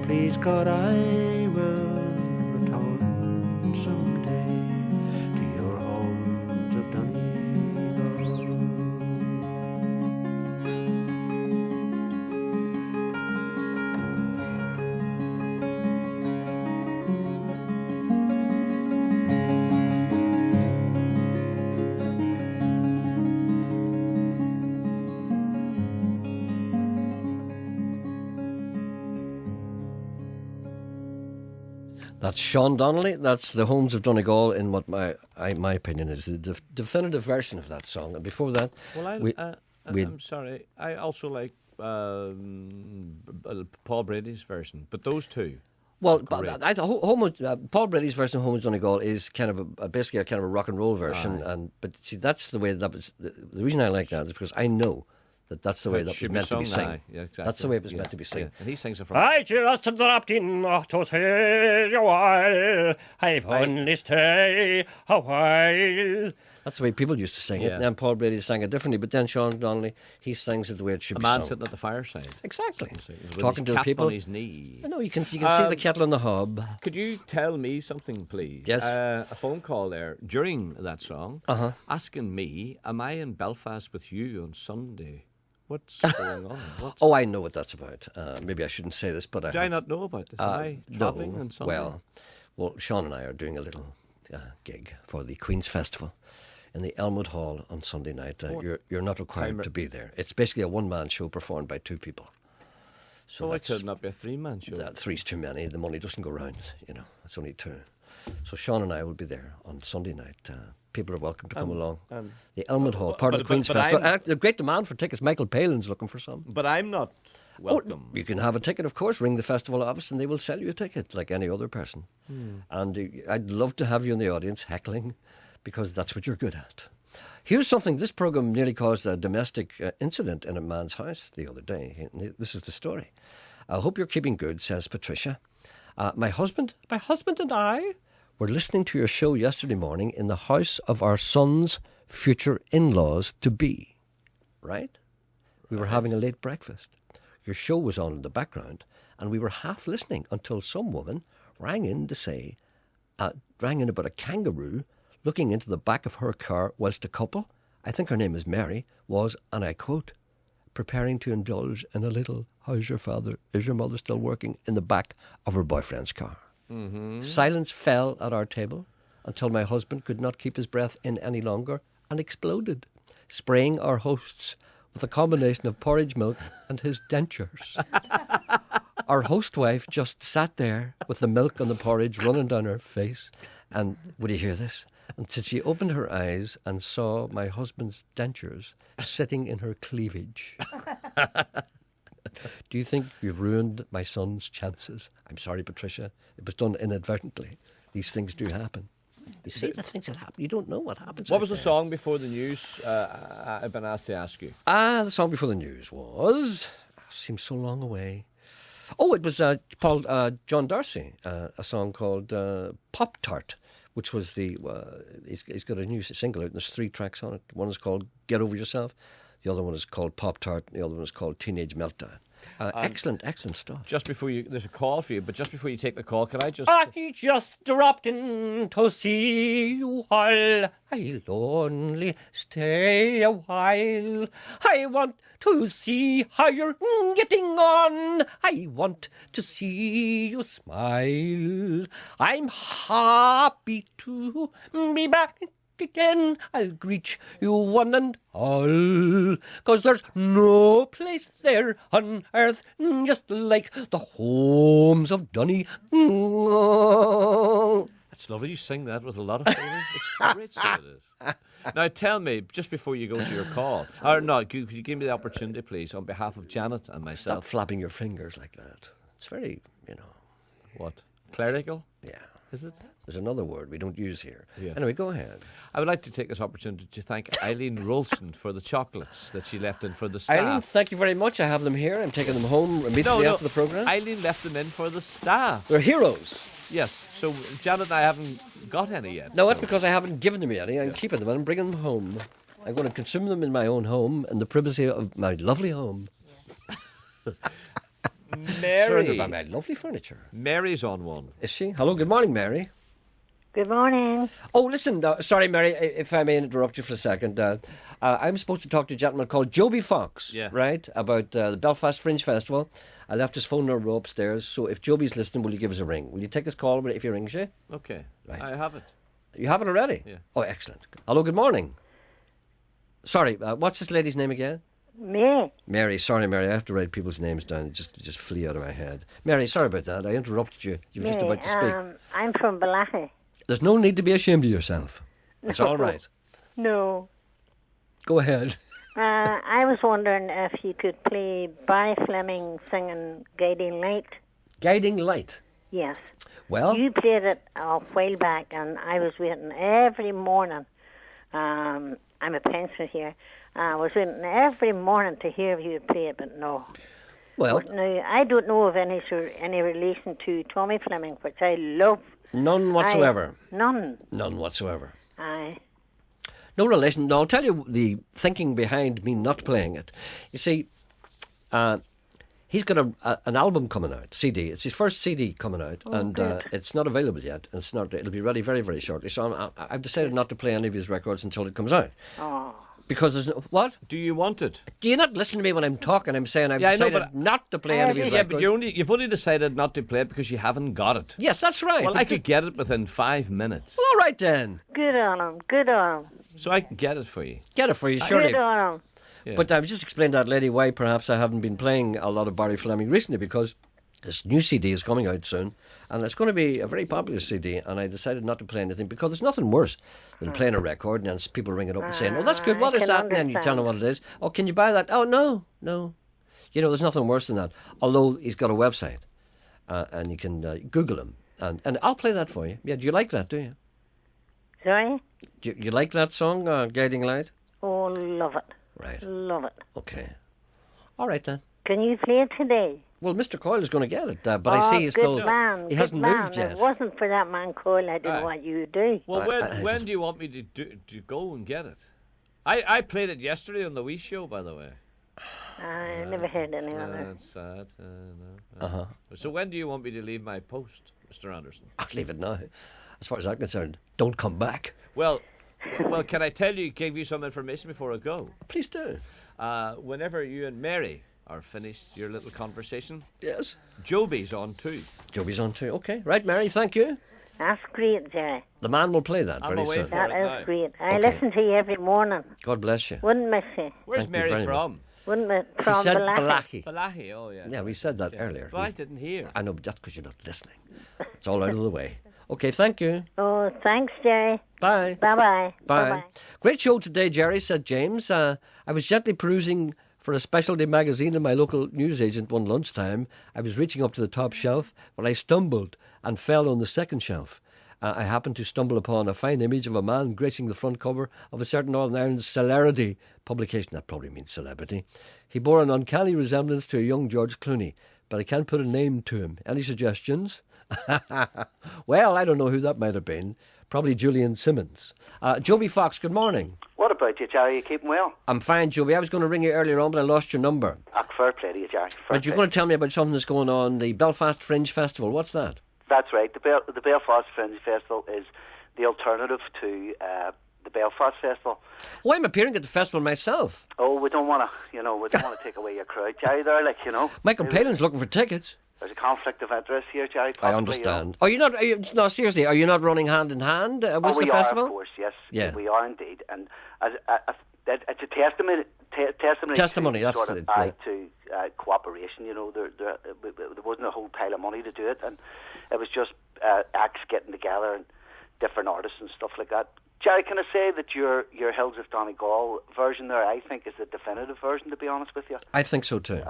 Please God, I will return someday to your homes of Donegal. That's Sean Donnelly. That's the Homes of Donegal in what my opinion is the definitive version of that song. And before that, well, I'm sorry. I also like Paul Brady's version, but those two. Well, Paul Brady's version of Homes of Donegal is kind of basically a kind of a rock and roll version. But see, that's the way that was. The reason I like that is because I know that's the way that was meant to be sung. Yeah, exactly. That's the way it was meant to be sung. Yeah. And he sings it from... I just dropped in to say a while. I've only stay a while. That's the way people used to sing it. And Paul Brady sang it differently. But then Sean Donnelly, he sings it the way it should be sung. A man sitting at the fireside. Exactly. Talking to the people. On his knee. I know, you can see the kettle on the hob. Could you tell me something, please? Yes. A phone call there during that song asking me, am I in Belfast with you on Sunday? What's going on? Oh, I know what that's about. Maybe I shouldn't say this, but do I not know about this? Am I travelling on Sunday? Well, Sean and I are doing a little gig for the Queen's Festival in the Elmwood Hall on Sunday night. You're not required to be there. It's basically a one-man show performed by two people. So why could it not be a three-man show? Three's too many. The money doesn't go round. You know, it's only two. So Sean and I will be there on Sunday night. People are welcome to come along. The Elmwood Hall, part of the Queen's Festival. There's great demand for tickets. Michael Palin's looking for some. But I'm not welcome. You can have a ticket, of course. Ring the festival office and they will sell you a ticket like any other person. And I'd love to have you in the audience heckling, because that's what you're good at. Here's something. This programme nearly caused a domestic incident in a man's house the other day. This is the story. I hope you're keeping good, says Patricia. My husband and I were listening to your show yesterday morning in the house of our son's future in-laws to be. Right? We were having a late breakfast. Your show was on in the background, and we were half listening until some woman rang in about a kangaroo looking into the back of her car whilst a couple, I think her name is Mary, was, and I quote, preparing to indulge in a little, how's your father, is your mother still working, in the back of her boyfriend's car. Silence fell at our table until my husband could not keep his breath in any longer and exploded, spraying our hosts with a combination of porridge milk and his dentures. Our host wife just sat there with the milk and the porridge running down her face, and would you hear this? Until she opened her eyes and saw my husband's dentures sitting in her cleavage. Do you think you've ruined my son's chances? I'm sorry, Patricia. It was done inadvertently. These things do happen. You see the things that happen. You don't know what happens. What was the song before the news? I've been asked to ask you. The song before the news was... seems so long away. Oh, it was called John Darcy, a song called Pop Tart, which was the... he's got a new single out, and there's 3 tracks on it. One is called Get Over Yourself. The other one is called Pop Tart. The other one is called Teenage Meltdown. Excellent stuff. Just before you... There's a call for you, but just before you take the call, can I just... I just dropped in to see you while I'll only stay a while. I want to see how you're getting on. I want to see you smile. I'm happy to be back again. I'll greet you one and all, 'cause there's no place there on earth just like the homes of Donegal. That's lovely. You sing that with a lot of feeling. It's great, so it is. Now tell me, just before you go to your call, or no, could you give me the opportunity, please, on behalf of Janet and myself? Stop flapping your fingers like that. It's very, What? Clerical? Yeah. Is it? There's another word we don't use here. Yes. Anyway, go ahead. I would like to take this opportunity to thank Eileen Rolson for the chocolates that she left in for the staff. Eileen, thank you very much. I have them here. I'm taking them home immediately after the programme. Eileen left them in for the staff. They're heroes. Yes. So Janet and I haven't got any yet. No, that's because I haven't given them any. I'm keeping them and I'm bringing them home. I'm going to consume them in my own home, in the privacy of my lovely home. Mary. Surrounded by my lovely furniture. Mary's on one. Is she? Hello, good morning, Mary. Good morning. Oh, listen, sorry, Mary, if I may interrupt you for a second. I'm supposed to talk to a gentleman called Joby Fox, right, about the Belfast Fringe Festival. I left his phone number upstairs, so if Joby's listening, will you give us a ring? Will you take his call if he rings you? Okay, right. I have it. You have it already? Yeah. Oh, excellent. Hello, good morning. Sorry, what's this lady's name again? Me. Mary, sorry, Mary, I have to write people's names down. They just flee out of my head. Mary, sorry about that. I interrupted you. You were just about to speak. I'm from Balachi. There's no need to be ashamed of yourself. It's all right. No. Go ahead. I was wondering if you could play Barry Fleming singing Guiding Light. Guiding Light? Yes. Well? You played it a while back, and I was waiting every morning. I'm a pensioner here. I was waiting every morning to hear if you would play it, but no. Well, but now, I don't know of any relation to Tommy Fleming, which I love. None whatsoever. None. None whatsoever. Aye. No relation. No, I'll tell you the thinking behind me not playing it. You see, he's got an album coming out, CD. It's his first CD coming out, and it's not available yet. It's not. It'll be ready very, very shortly. So I've decided not to play any of his records until it comes out. Oh. Because there's no, what? Do you want it? Do you not listen to me when I'm talking? I'm saying I've decided not to play any of his records. Yeah, but you've only decided not to play it because you haven't got it. Yes, that's right. Well, I could get it within 5 minutes. Well, all right then. Good on him. Good on him. So I can get it for you. Get it for you, surely. Good on him. Yeah. But I've just explained to that lady why perhaps I haven't been playing a lot of Barry Fleming recently, because This new CD is coming out soon, and it's going to be a very popular CD, and I decided not to play anything because there's nothing worse than playing a record and then people ringing up and saying, oh, that's good, what is that? And then you tell them what it is. Oh, can you buy that? Oh, no. You know, there's nothing worse than that. Although he's got a website, and you can Google him, and I'll play that for you. Yeah, do you like that, do you? Sorry? Do you like that song, Guiding Light? Oh, love it. Right. Love it. Okay. All right, then. Can you play it today? Well, Mr. Coyle is going to get it, but I see he's still... Man, he hasn't moved yet. If it wasn't for that man Coyle, I don't know what you would do. Well, when do you want me to go and get it? I played it yesterday on the Wee Show, by the way. I never heard any of it. That's sad. No. So when do you want me to leave my post, Mr. Anderson? I'll leave it now. As far as I'm concerned, don't come back. Well, can I give you some information before I go? Please do. Whenever you and Mary are finished your little conversation. Yes. Joby's on too. Joby's on too. Okay. Right, Mary, thank you. That's great, Jerry. The man will play that very soon. That is great. I listen to you every morning. God bless you. Wouldn't miss you. Where's Mary from? Wouldn't miss from Balachi. Balachi, oh yeah. Yeah, we said that earlier. But I didn't hear. I know, but that's because you're not listening. It's all out of the way. Okay, thank you. Oh, thanks, Jerry. Bye. Bye-bye. Bye. Great show today, Gerry, said James. I was gently perusing for a specialty magazine in my local newsagent one lunchtime. I was reaching up to the top shelf when I stumbled and fell on the second shelf. I happened to stumble upon a fine image of a man gracing the front cover of a certain Northern Ireland celerity publication. That probably means celebrity. He bore an uncanny resemblance to a young George Clooney, but I can't put a name to him. Any suggestions? Well, I don't know who that might have been. Probably Julian Simmons. Joby Fox, good morning. What about you, Jerry? You keeping well? I'm fine, Joby. I was going to ring you earlier on, but I lost your number. Fair play to you, Jerry. But you're going to tell me about something that's going on, the Belfast Fringe Festival. What's that? That's right. The Belfast Fringe Festival is the alternative to the Belfast Festival. Oh, I'm appearing at the festival myself. Oh, we don't want to, take away your crowd, Jerry. There, Michael Palin's looking for tickets. There's a conflict of interest here, Jerry. I understand. Are you not? No, seriously, are you not running hand in hand with the festival? We are, of course. Yes, yeah. We are indeed, and it's a testimony. That's sort of to cooperation. There wasn't a whole pile of money to do it, and it was just acts getting together and different artists and stuff like that. Jerry, can I say that your Hills of Donegal version there, I think, is the definitive version, to be honest with you? I think so too.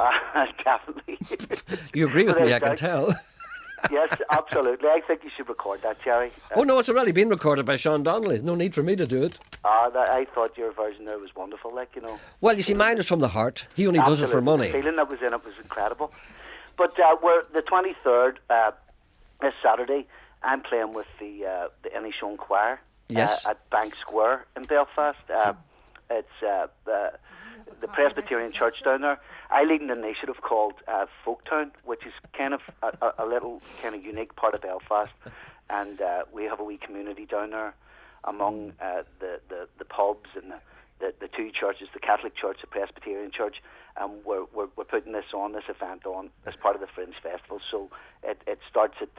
Definitely. You agree with me, I can tell. Yes, absolutely. I think you should record that, Jerry. Oh, no, it's already been recorded by Sean Donnelly. No need for me to do it. I thought your version there was wonderful, Well, you see, mine is from the heart. He only does it for money. The feeling that was in it was incredible. But we're the 23rd, this Saturday, I'm playing with the Inishowen Choir. Yes. At Bank Square in Belfast. It's the Presbyterian Church down there. I lead an initiative called Folktown, which is kind of a little kind of unique part of Belfast, and we have a wee community down there among the pubs and the two churches, the Catholic Church, the Presbyterian Church, and we're putting this event on as part of the Fringe Festival. So it starts at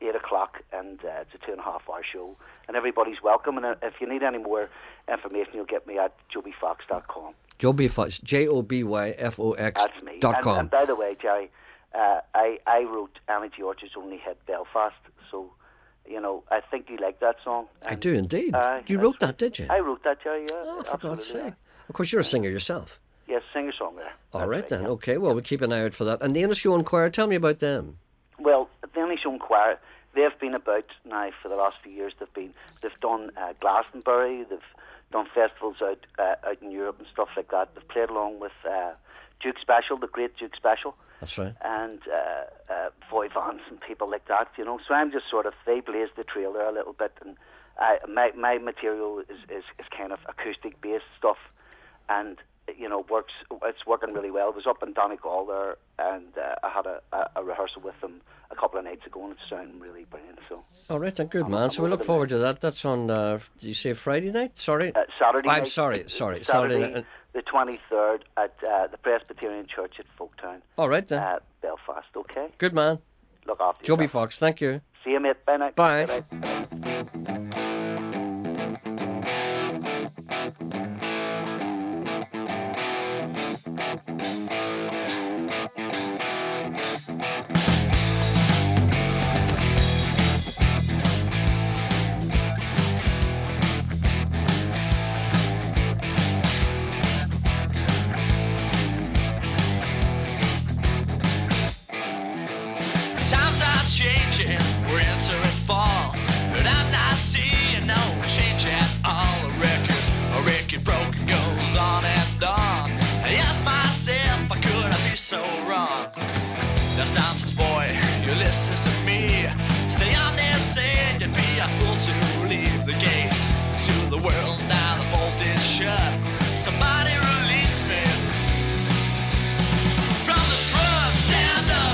8 o'clock, and it's a 2.5-hour show, and everybody's welcome. And if you need any more information, you'll get me at jobyfox.com. Joby Fox, JOBYFOX.com. And by the way, Jerry, I wrote Annie George's Only Hit Belfast, so I think you like that song. I do indeed. You wrote that, did you? I wrote that, Jerry. Yeah. Oh, for God's sake! Of course, you're a singer yourself. Yes, singer-songwriter. All right then. Yeah. Okay. Well, we'll keep an eye out for that. And the Inishowen Choir, tell me about them. Well, the Inishowen Choir, they've been about now for the last few years. They've done Glastonbury. They've done festivals out in Europe and stuff like that. They've played along with Duke Special, the great Duke Special. That's right. And Boy Vance and people like that, So I'm just they blazed the trail there a little bit, and my material is kind of acoustic based stuff, and it's working really well. I was up in Donegal there, and I had a rehearsal with them a couple of nights ago, and it sounded really brilliant. So. All right, then, good man. So we look forward to that. That's on. Did you say Friday night? Sorry. Saturday night. I'm sorry. Saturday night. The 23rd at the Presbyterian Church at Folktown. All right then. Belfast. Okay. Good man. Look after Joby Fox. Thank you. See you, mate. Bye now. Bye. Bye. the world, now the bolt is shut. Somebody release me from the shrub. Stand up,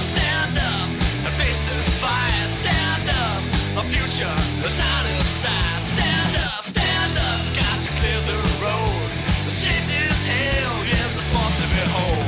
and face the fire. Stand up, a future that's out of sight. Stand up, got to clear the road. Escape this hell, yeah, the spots of it whole.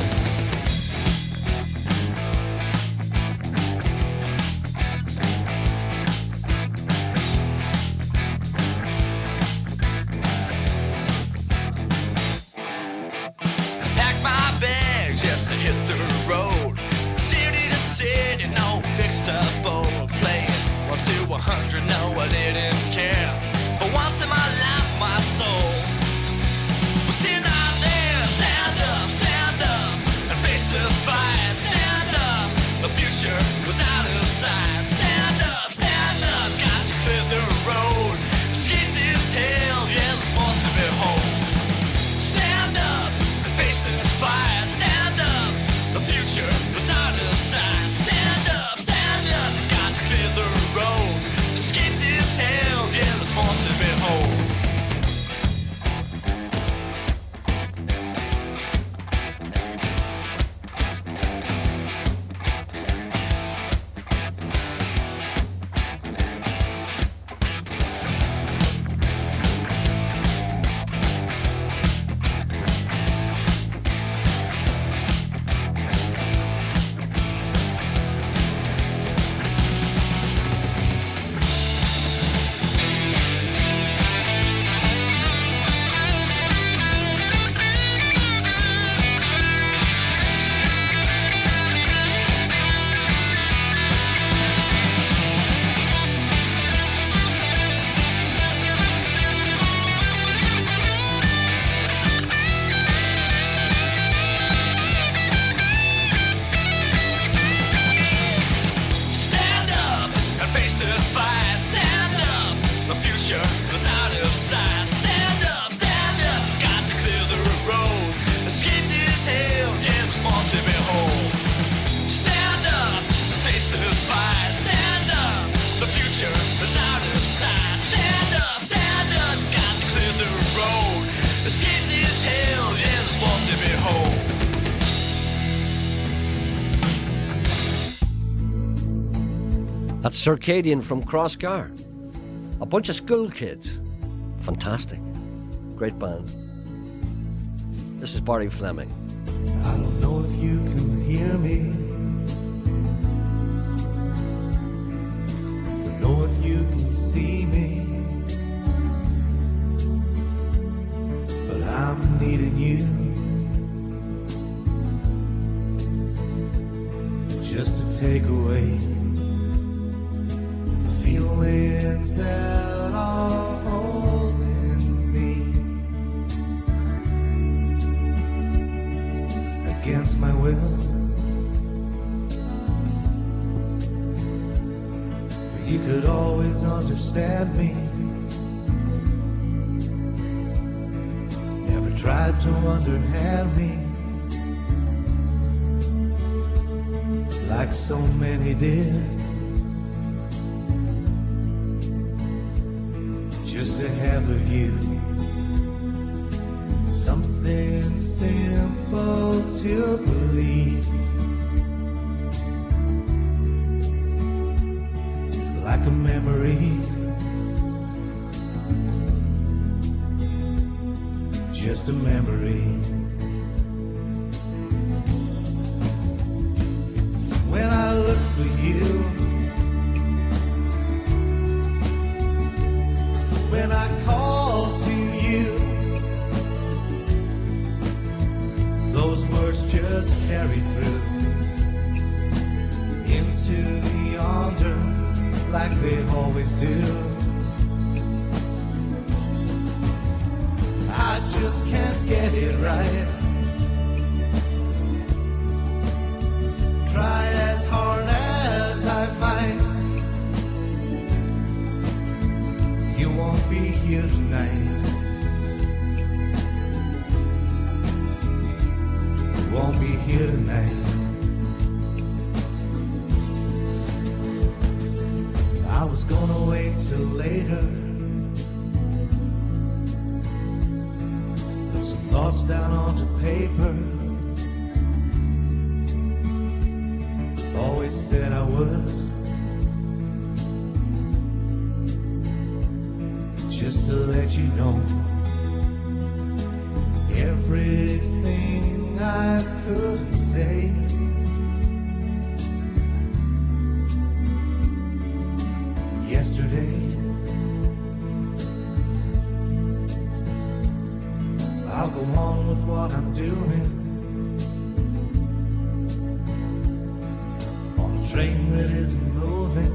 To hit the road, city to city, no fixed up boat. Playing 1 to 100, no, I didn't care. For once in my life, my soul was sitting out there. Stand up, and face the fight. Stand up, the future was out of sight. Stand up, got to clear the road. Escape this hell, yeah, let's force it home. Stand up, and face the fight. Stand up, the future was out of sight. Stand up, you've got to clear the road. Escape this hell, yeah, let's force it home. That's Circadian from Crossgar. A bunch of school kids. Fantastic. Great band. This is Barry Fleming. I don't know if you can hear me. Don't know if you can see me. But I'm needing you. Just to take away the feelings that are holding me against my will. For you could always understand me. Never tried to underhand me like so many did. Just to have of you something simple to believe, like a memory, just a memory. When I look for you, when I call to you, those words just carry through into the yonder like they always do. I just can't get it right. Try as hard as I might, you won't be here tonight. You won't be here tonight. I was gonna wait till later thoughts down onto paper. Always said I would. Just to let you know everything I couldn't say. Yesterday, I'll go on with what I'm doing on a train that isn't moving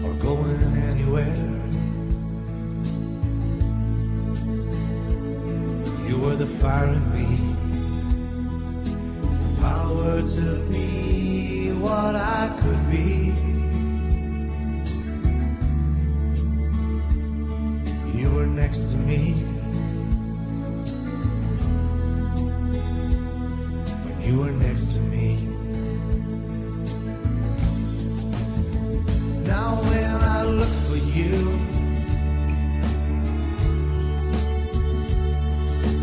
or going anywhere. You were the fire in me, the power to be what I could be. You were next to me when you were next to me. Now when I look for you,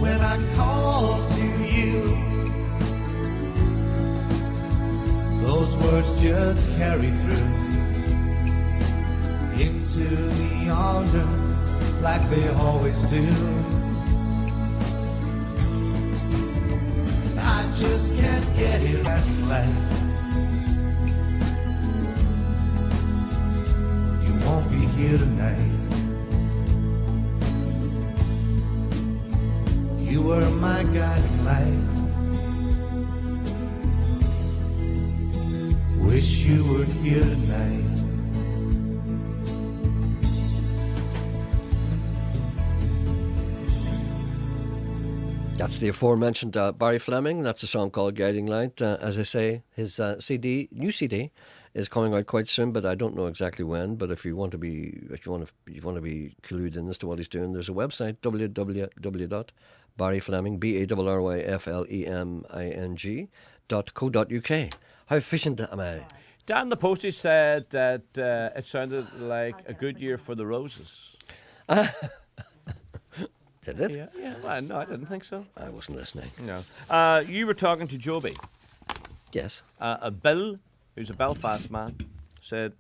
when I call to you, those words just carry through into the yonder like they always do. I just can't get it right. You won't be here tonight. You were my guiding light. Wish you were here tonight. That's the aforementioned Barry Fleming. That's a song called Guiding Light. As I say, his new CD is coming out quite soon, but I don't know exactly when. But if you want to be clued in as to what he's doing, there's a website, www.barryfleming, BARRYFLEMING.co.uk. How efficient am I? Dan the Postie said that it sounded like a good year for the Roses. Did it? Yeah. Well, no, I didn't think so. I wasn't listening. No. You were talking to Joby. Yes. Bill, who's a Belfast man, said,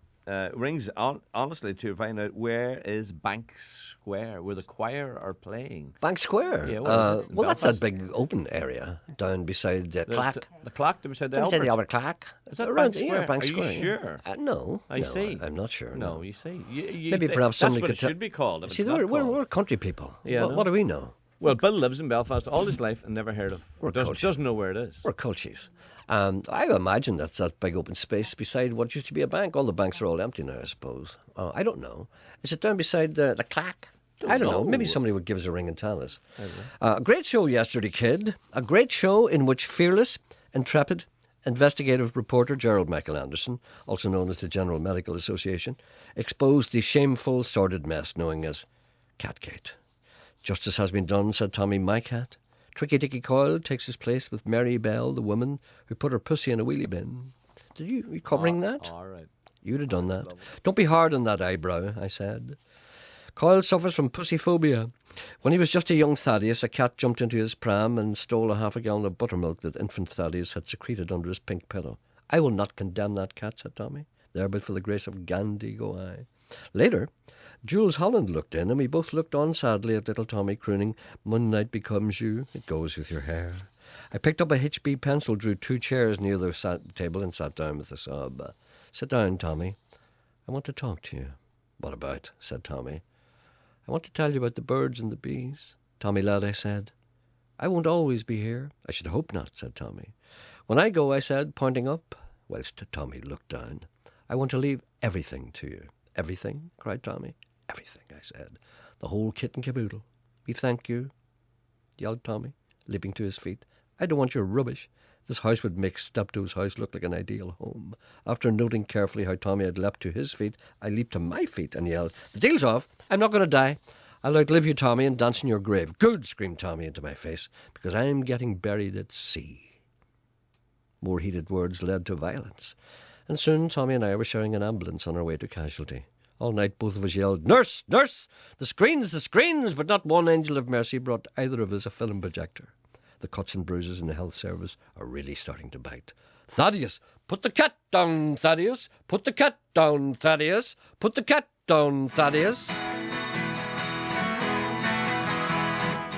rings honestly to find out where is Bank Square, where the choir are playing. Bank Square? Yeah, well, that's that big open area down beside the Clack. The Clack, beside the Beside Albert. the Albert Clack. Is that around Bank Square? Yeah, Bank Are Square. you sure? No. I see. I'm not sure. No, you see. Maybe perhaps somebody that's what could it should be called. If See, it's not we're country people. Yeah, What do we know? Well, Bill lives in Belfast all his life and never heard of. Doesn't know where it is. We're culchies. I imagine that's that big open space beside what used to be a bank. All the banks are all empty now, I suppose. I don't know. Is it down beside the Clack? I don't know. Maybe somebody would give us a ring and tell us. A great show yesterday, kid. A great show in which fearless, intrepid, investigative reporter Gerald Michael Anderson, also known as the General Medical Association, exposed the shameful, sordid mess known as Catgate. Justice has been done, said Tommy My Cat. Tricky Dicky Coyle takes his place with Mary Bell, the woman who put her pussy in a wheelie bin. Were you covering that? All right. You'd have done that. Don't be hard on that eyebrow, I said. Coyle suffers from pussyphobia. When he was just a young Thaddeus, a cat jumped into his pram and stole a half a gallon of buttermilk that infant Thaddeus had secreted under his pink pillow. I will not condemn that cat, said Tommy. There but for the grace of Gandhi go I. Later, Jules Holland looked in, and we both looked on sadly at little Tommy crooning, "Moonlight becomes you, it goes with your hair." I picked up a HB pencil, drew 2 chairs near the table, and sat down with a sob. "Sit down, Tommy. I want to talk to you." "What about?" said Tommy. "I want to tell you about the birds and the bees." "Tommy, lad," I said, "I won't always be here." "I should hope not," said Tommy. "When I go," I said, pointing up, whilst Tommy looked down, "I want to leave everything to you." "Everything?" cried Tommy. "Everything," I said. "The whole kit and caboodle." "We thank you," yelled Tommy, leaping to his feet. "I don't want your rubbish. This house would make Steptoe's house look like an ideal home." After noting carefully how Tommy had leapt to his feet, I leaped to my feet and yelled, "The deal's off. I'm not going to die. I'll outlive you, Tommy, and dance in your grave." "Good," screamed Tommy into my face, "because I'm getting buried at sea." More heated words led to violence, and soon Tommy and I were sharing an ambulance on our way to casualty. All night both of us yelled, "Nurse, nurse, the screens," but not one angel of mercy brought either of us a film projector. The cuts and bruises in the health service are really starting to bite. "Thaddeus, put the cat down, Thaddeus. Put the cat down, Thaddeus. Put the cat down, Thaddeus.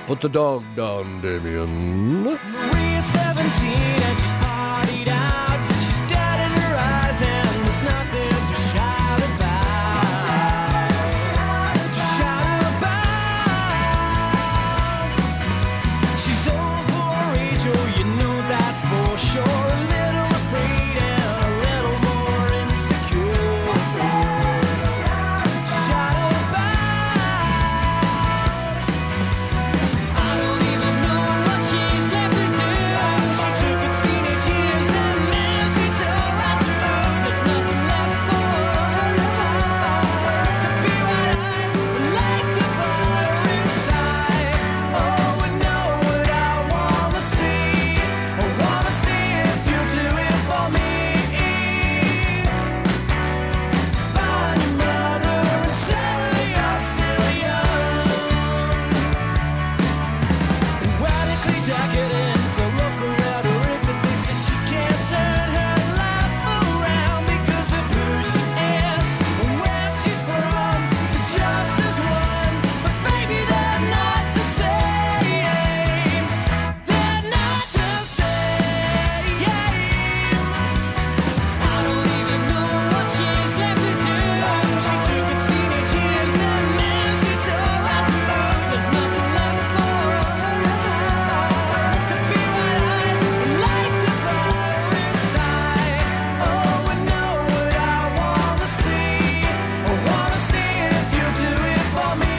Put the dog down, Damien." Maria's 17 and she's partied out. She's dead in her eyes and there's nothing to shout about. To shout about. She's old for her age, oh, you know that's for sure. A little afraid and a little more insecure. To shout about. I don't even know what she's left to do. She took her teenage years and now she told right through. There's nothing left for her to hide. To be wide-eyed and like the fire inside. Oh, and know what I wanna see. I wanna see if you'll do it for me. Find your mother and tell her you're still young. Radically decadent, to look around her if it thinks that she can't turn her life around because of who she is and where she's from. They're just as one, but baby they're not the same. They're not the same. I don't even know what she's left to do. She took her teenage years and now she told right through. There's nothing left for her to hide. To be wide-eyed and like the fire inside. Oh, and know what I wanna see. I wanna see if you'll do it for me.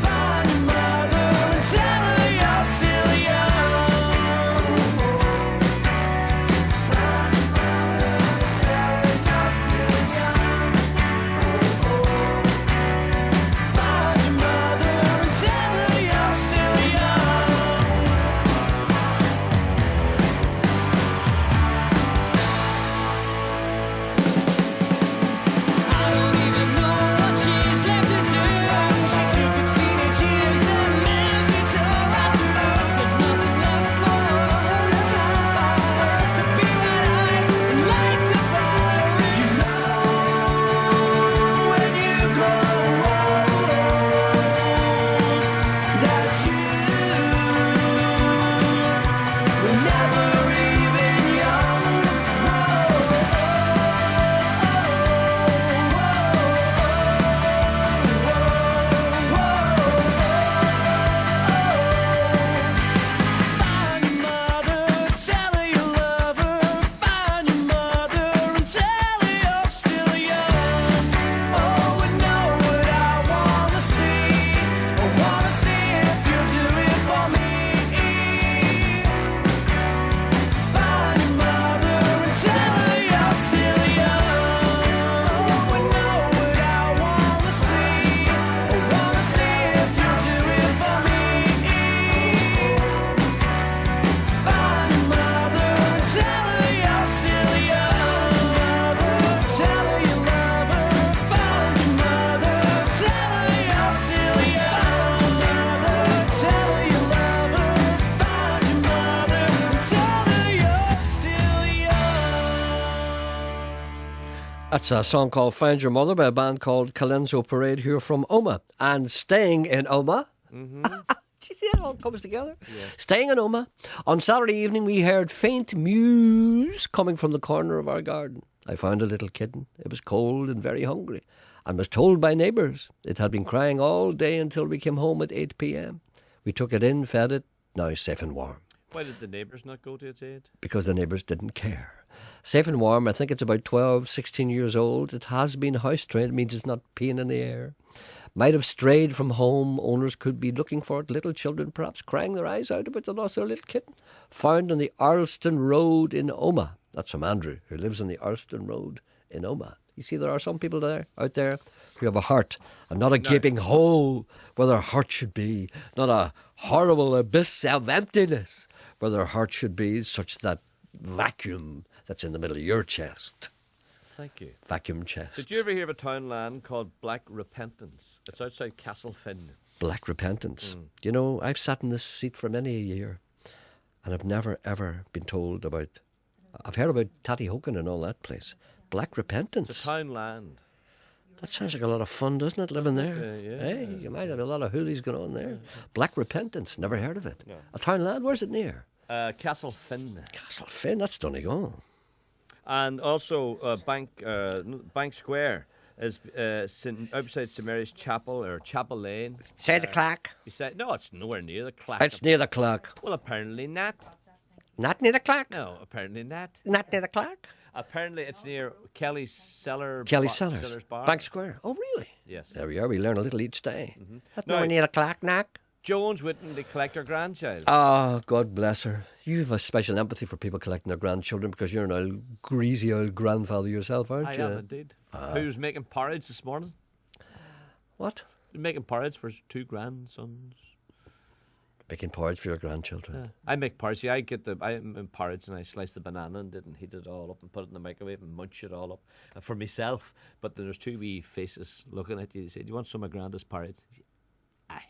Find your mother and tell her you're still young. Find your mother and tell her you're still young. Find your mother and tell her you're still young. I don't even know what she's left to do. She took her teenage years and now she told right through. There's nothing left for her to hide. To be wide-eyed and like the fire inside. When you grow old, that you were never even young. Find your mother, tell her you love her. Find your mother and tell her you're still young. Oh, and know what I wanna see. I wanna see if you'll do it for me. Find your mother and tell her you're still young. Oh, and know what I wanna see. I wanna see if you'll do it for me. Find your mother and tell her you're still young. Tell her you love her. Find your mother, tell her you're still young. Tell her you love her. Find your mother and tell her you're still young. That's a song called "Find Your Mother" by a band called Calenzo Parade here from Oma. And staying in Oma. Do you see how it all comes together? Staying in Oma. On Saturday evening we heard faint mews coming from the corner of our garden. I found a little kitten. It was cold and very hungry and was told by neighbours it had been crying all day until we came home at 8 p.m. We took it in, fed it, now it's safe and warm. Why did the neighbours not go to its aid? Because the neighbours didn't care. Safe and warm, I think it's about 12, 16 years old. It has been house trained, it means it's not peeing in the air. Might have strayed from home, owners could be looking for it, little children perhaps crying their eyes out about the loss of their little kitten. Found on the Arleston Road in Oma. That's from Andrew, who lives on the Arleston Road in Oma. You see, there are some people out there who have a heart and not a gaping hole where their heart should be, not a horrible abyss of emptiness where their heart should be, such that vacuum that's in the middle of your chest. Thank you. Vacuum chest. Did you ever hear of a townland called Black Repentance? It's outside Castlefin. Black Repentance. You know, I've sat in this seat for many a year, and I've never, ever been told about... I've heard about Tatty Hoken and all that place. Black Repentance. It's a townland. That sounds like a lot of fun, doesn't it, living there? Yeah. Hey, you might have a lot of hoolies going on there. Black Repentance, never heard of it. No. A townland, where's it near? Castlefin. Castlefin, that's Donegal. And also Bank Square is outside St Mary's Chapel or Chapel Lane. Say the clock. No, it's nowhere near the clock. It's near the clock. Well, apparently not. Not near the clock? No, apparently not. Not near the clock? Apparently it's near Kelly's Cellar. Kelly Cellars. Bar. Bank Square. Oh, really? Yes. There we are. We learn a little each day. That's Now- nowhere near the clock, Knock. Jones Whitten, the collector grandchild. Ah, God bless her. You have a special empathy for people collecting their grandchildren because you're an old, greasy old grandfather yourself, aren't I you? am indeed. Who's making porridge this morning? What? Making porridge for his 2 grandsons. Making porridge for your grandchildren. Yeah. I make porridge. See, I make porridge and I slice the banana and heat it all up and put it in the microwave and munch it all up for myself. But then there's 2 wee faces looking at you. They say, "Do you want some of Granda's porridge?" I say, "Aye."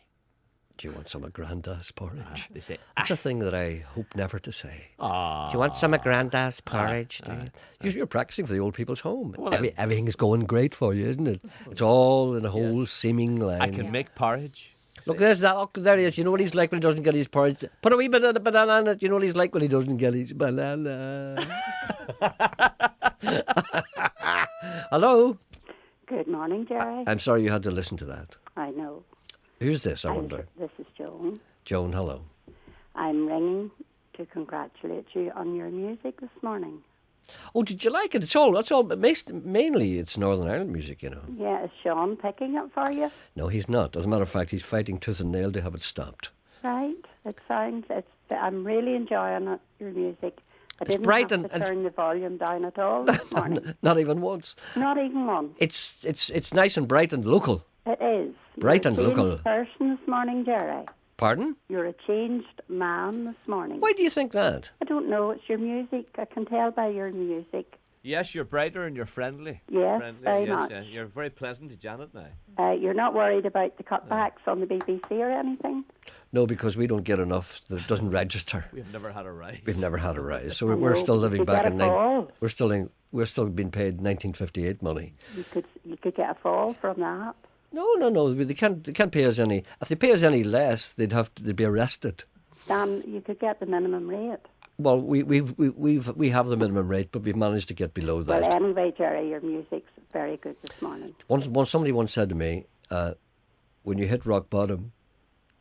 Do you want some of Granda's porridge? They say, That's a thing that I hope never to say. "Ah." Do you want some of Granda's porridge? Do you? You're practicing for the old people's home. Well, Everything's going great for you, isn't it? It's all in a whole seeming line. I can make porridge. Look, there's that. Look, there he is. You know what he's like when he doesn't get his porridge? Put a wee bit of the banana in it. You know what he's like when he doesn't get his banana. Hello? Good morning, Gerry. I'm sorry you had to listen to that. I know. Who's this, I wonder? This is Joan. Joan, hello. I'm ringing to congratulate you on your music this morning. Oh, did you like it? That's all. Mainly it's Northern Ireland music, you know. Yeah, is Sean picking it for you? No, he's not. As a matter of fact, he's fighting tooth and nail to have it stopped. Right. I'm really enjoying it, your music. I didn't bright have to turn the volume down at all this morning. Not even once. Not even once. It's nice and bright and local. It is. Bright You're and a local. changed person this morning, Gerry. Pardon? You're a changed man this morning. Why do you think that? I don't know. It's your music. I can tell by your music. Yes, you're brighter and you're friendly. Yes, friendly. very yes, much. Yeah. You're very pleasant to Janet now. You're not worried about the cutbacks on the BBC or anything? No, because we don't get enough that it doesn't register. We've never had a rise. We've never had a rise, so I we're know. still living You back get in. a fall. We're still being paid 1958 money. You could get a fall from that. No. They can't pay us any. If they pay us any less, they'd be arrested. Dan, you could get the minimum rate. Well, we have the minimum rate, but we've managed to get below that. Well, anyway, Gerry, your music's very good this morning. Somebody once said to me, when you hit rock bottom,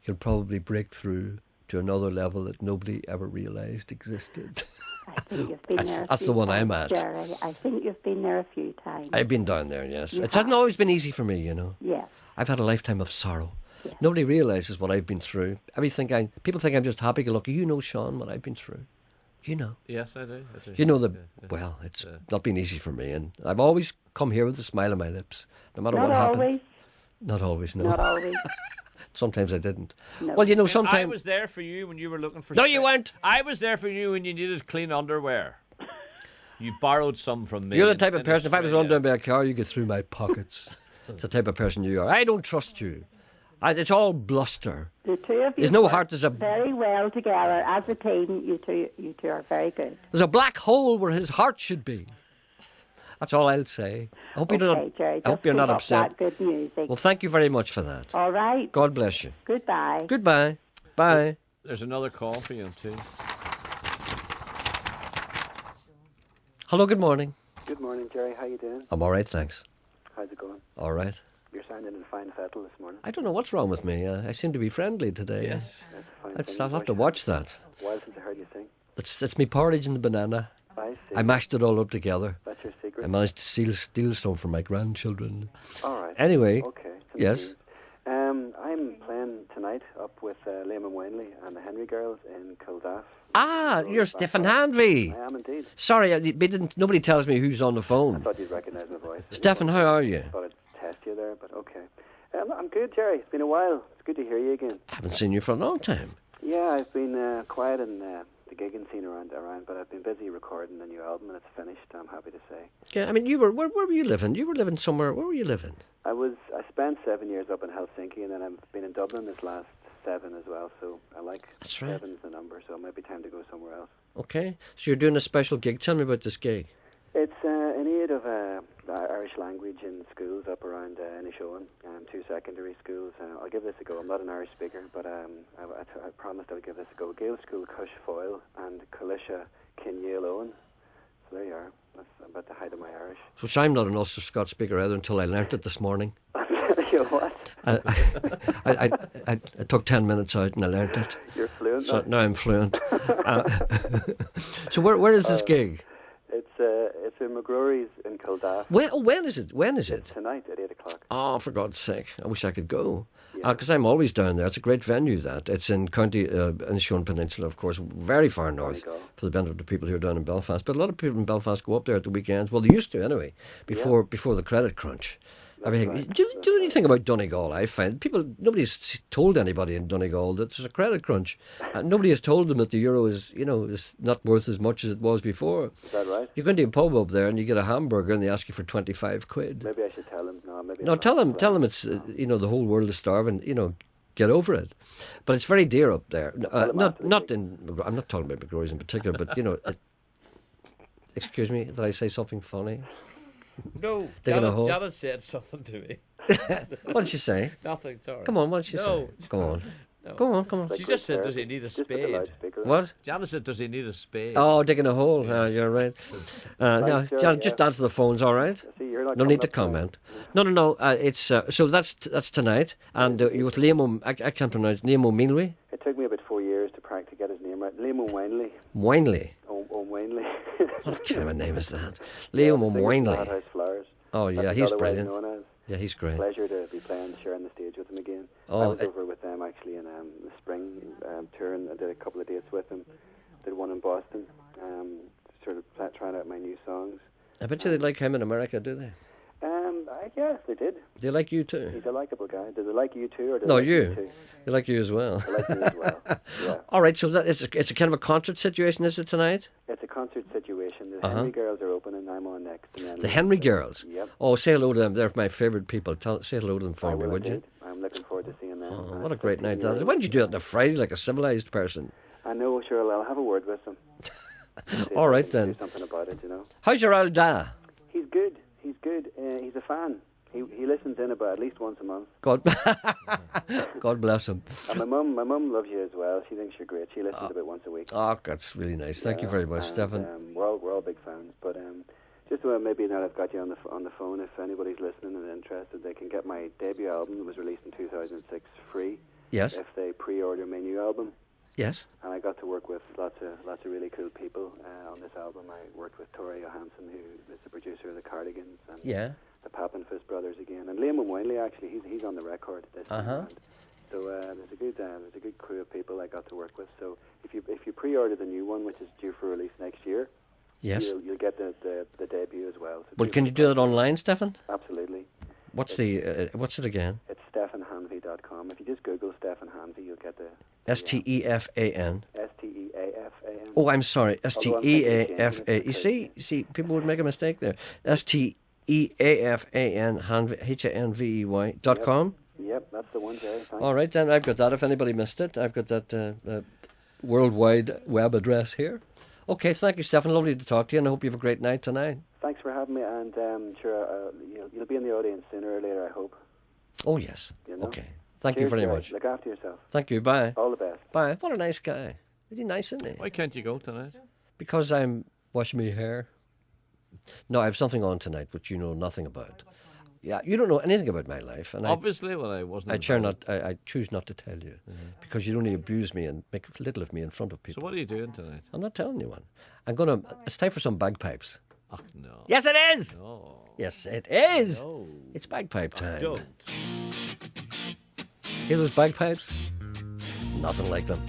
you'll probably break through to another level that nobody ever realised existed. I think you've been there. That's the one I'm at. Gerry, I think you've been there a few times. I've been down there, yes. You It hasn't have. always been easy for me, you know. Yes. I've had a lifetime of sorrow. Nobody realises what I've been through. People think I'm just happy-go-lucky. You know, Sean, what I've been through. You know. Yes, I do. You know well, it's not been easy for me, and I've always come here with a smile on my lips, no matter what happened. Not always, no. Not always. Sometimes I didn't. No. Well, you know, I sometimes... was there for you when you were looking for... No, you weren't. I was there for you when you needed clean underwear. You borrowed some from me. You're the type of in person, if I was Australia. run down by a car, you get through my pockets. It's the type of person you are. I don't trust you. It's all bluster. The two of you There's no work heart, there's a... very well together as a team. You two are very good. There's a black hole where his heart should be. That's all I'll say. I hope Okay, Gerry, I hope just you're keep not up upset. that good music. Well, thank you very much for that. All right. God bless you. Goodbye. Goodbye. Bye. There's another call for you, too. Hello, good morning. Good morning, Gerry. How you doing? I'm all right, thanks. How's it going? All right. You're sounding in fine fettle this morning. I don't know what's wrong with me. I seem to be friendly today. Yes. I'll have to watch that. While since I heard you sing. That's me porridge and the banana. I see. I mashed it all up together. That's your secret. I managed to steal some for my grandchildren. All right. Anyway. Okay. Yes. I'm playing tonight up with Liam and Winley and the Henry Girls in Kildare. Ah, you're Stephen Handvey. I am indeed. Sorry, nobody tells me who's on the I phone. thought you'd recognise my voice. Stephen, how are you? I thought I'd test you there, but okay. I'm good, Gerry. It's been a while. It's good to hear you again. I haven't seen you for a long time. Yeah, I've been quiet in the the gigging scene around, but I've been busy recording the new album, and it's finished, I'm happy to say. Yeah, I mean, where were you living? You were living somewhere. Where were you living? I spent 7 years up in Helsinki, and then I've been in Dublin this last 7 as well, so I like That's right. 7's the number, so it might be time to go somewhere else. Okay, so you're doing a special gig. Tell me about this gig. It's in aid of Irish language in schools up around Inishowen, 2 secondary schools. I'll give this a go. I'm not an Irish speaker, but I promised I would give this a go. Gael School Cush Foyle and Colisha Kinneal Owen. So there you are. That's about the height of my Irish. Which I'm not an Ulster Scots speaker either until I learnt it this morning. You what? I took 10 minutes out and I learnt it. You're fluent so now? I'm fluent. So where is this gig? It's in McGrory's in Kildare. When is it? It's tonight at 8 o'clock. Oh, for God's sake. I wish I could go. Because I'm always down there. It's a great venue, that. It's in County Inishowen Peninsula, of course, very far north, for the benefit of the people who are down in Belfast. But a lot of people in Belfast go up there at the weekends. Well, they used to anyway, before the credit crunch. Everything. Do you think about Donegal? I find nobody's told anybody in Donegal that there's a credit crunch, and nobody has told them that the euro is not worth as much as it was before. Is that right? You go into a pub up there and you get a hamburger and they ask you for 25 quid. Maybe I should tell him. No, tell them it's the whole world is starving. Get over it. But it's very dear up there. I'm not talking about McGrory's in particular, but excuse me, did I say something funny? No, Janet said something to me. What did she say? Nothing, sorry. Come on, what did she say? Go on. No. Come on. She just said, does he need a spade? What? Janet said, does he need a spade? Oh, digging a hole. You're right. Janet, just answer the phones, all right? No need to comment. No. It's so that's tonight, and you with Liam. I can't pronounce Liam O'Meanley. It took me about 4 years to get his name right. Liam O'Winley. Winley. O'Winley. What kind of a name is that? Liam O'Winley. House Flowers. Oh yeah, That's he's otherwise brilliant. known as. Yeah, he's great. Pleasure to be sharing the stage with him again. Oh, I was over with them actually in the spring tour, and I did a couple of dates with them. Did one in Boston, sort of trying out my new songs. I bet you they like him in America, do they? I guess they did. They like you too. He's a likable guy. Do they like you too, or do no, they like you? Me too? They like you as well. They like me as well. Yeah. All right, so it's a kind of a concert situation, is it tonight? It's a concert situation. The Henry Girls are opening. I'm on next. And then the Henry Girls. Yep. Oh, say hello to them. They're my favourite people. Say hello to them for me, would you? I'm looking forward to seeing them. Oh, what a great night that is. Why did you do that on a Friday like a civilised person? I know, sure. I'll have a word with them. All right then. Do something about it, How's your old dad? He's good. He's a fan. He listens in about at least once a month. God bless him. And my mum loves you as well. She thinks you're great. She listens about once a week. Oh, that's really nice. Thank you very much, Stefan. We're all big fans. But just maybe now I've got you on the phone, if anybody's listening and interested, they can get my debut album that was released in 2006 free. Yes. If they pre-order my new album. Yes. And I got to work with lots of really cool people on this album. I worked with Tori Johansson, who is the producer of the Cardigans, and the Pappenfuss brothers again, and Liam O'Winley actually. He's on the record this time around. So there's a good crew of people I got to work with. So if you pre-order the new one, which is due for release next year, yes, you'll get the debut as well. So but can you do it online, Stefan? Absolutely. What's it again? It's StefanHanvey.com. If you just Google Stefan Hanvey, you'll get the STEFAN. STEAFAN. Oh, I'm sorry. STEAFA. You see, people would make a mistake there. STEAFAN HANVEY.com. Yep, that's the one, Gerry. Thanks. All right, then I've got that. If anybody missed it, I've got that worldwide web address here. Okay, thank you, Stefan. Lovely to talk to you, and I hope you have a great night tonight. Thanks for having me, and sure, you'll be in the audience sooner or later, I hope. Oh, yes. Okay. Thank Cheers, you very Gerry. much. Look after yourself. Thank you. Bye. All the best. Bye. What a nice guy. Is he nice, isn't he? Why can't you go tonight? Because I'm washing my hair. No, I have something on tonight which you know nothing about. Yeah, you don't know anything about my life, and obviously, I wasn't. I choose not to tell you because you'd only abuse me and make little of me in front of people. So what are you doing tonight? I'm not telling you one. It's time for some bagpipes. Oh no! Yes, it is. No. Yes, it is. No. It's bagpipe time. Don't. Hear those bagpipes? Nothing like them.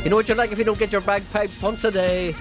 You know what you're like if you don't get your bagpipes once a day.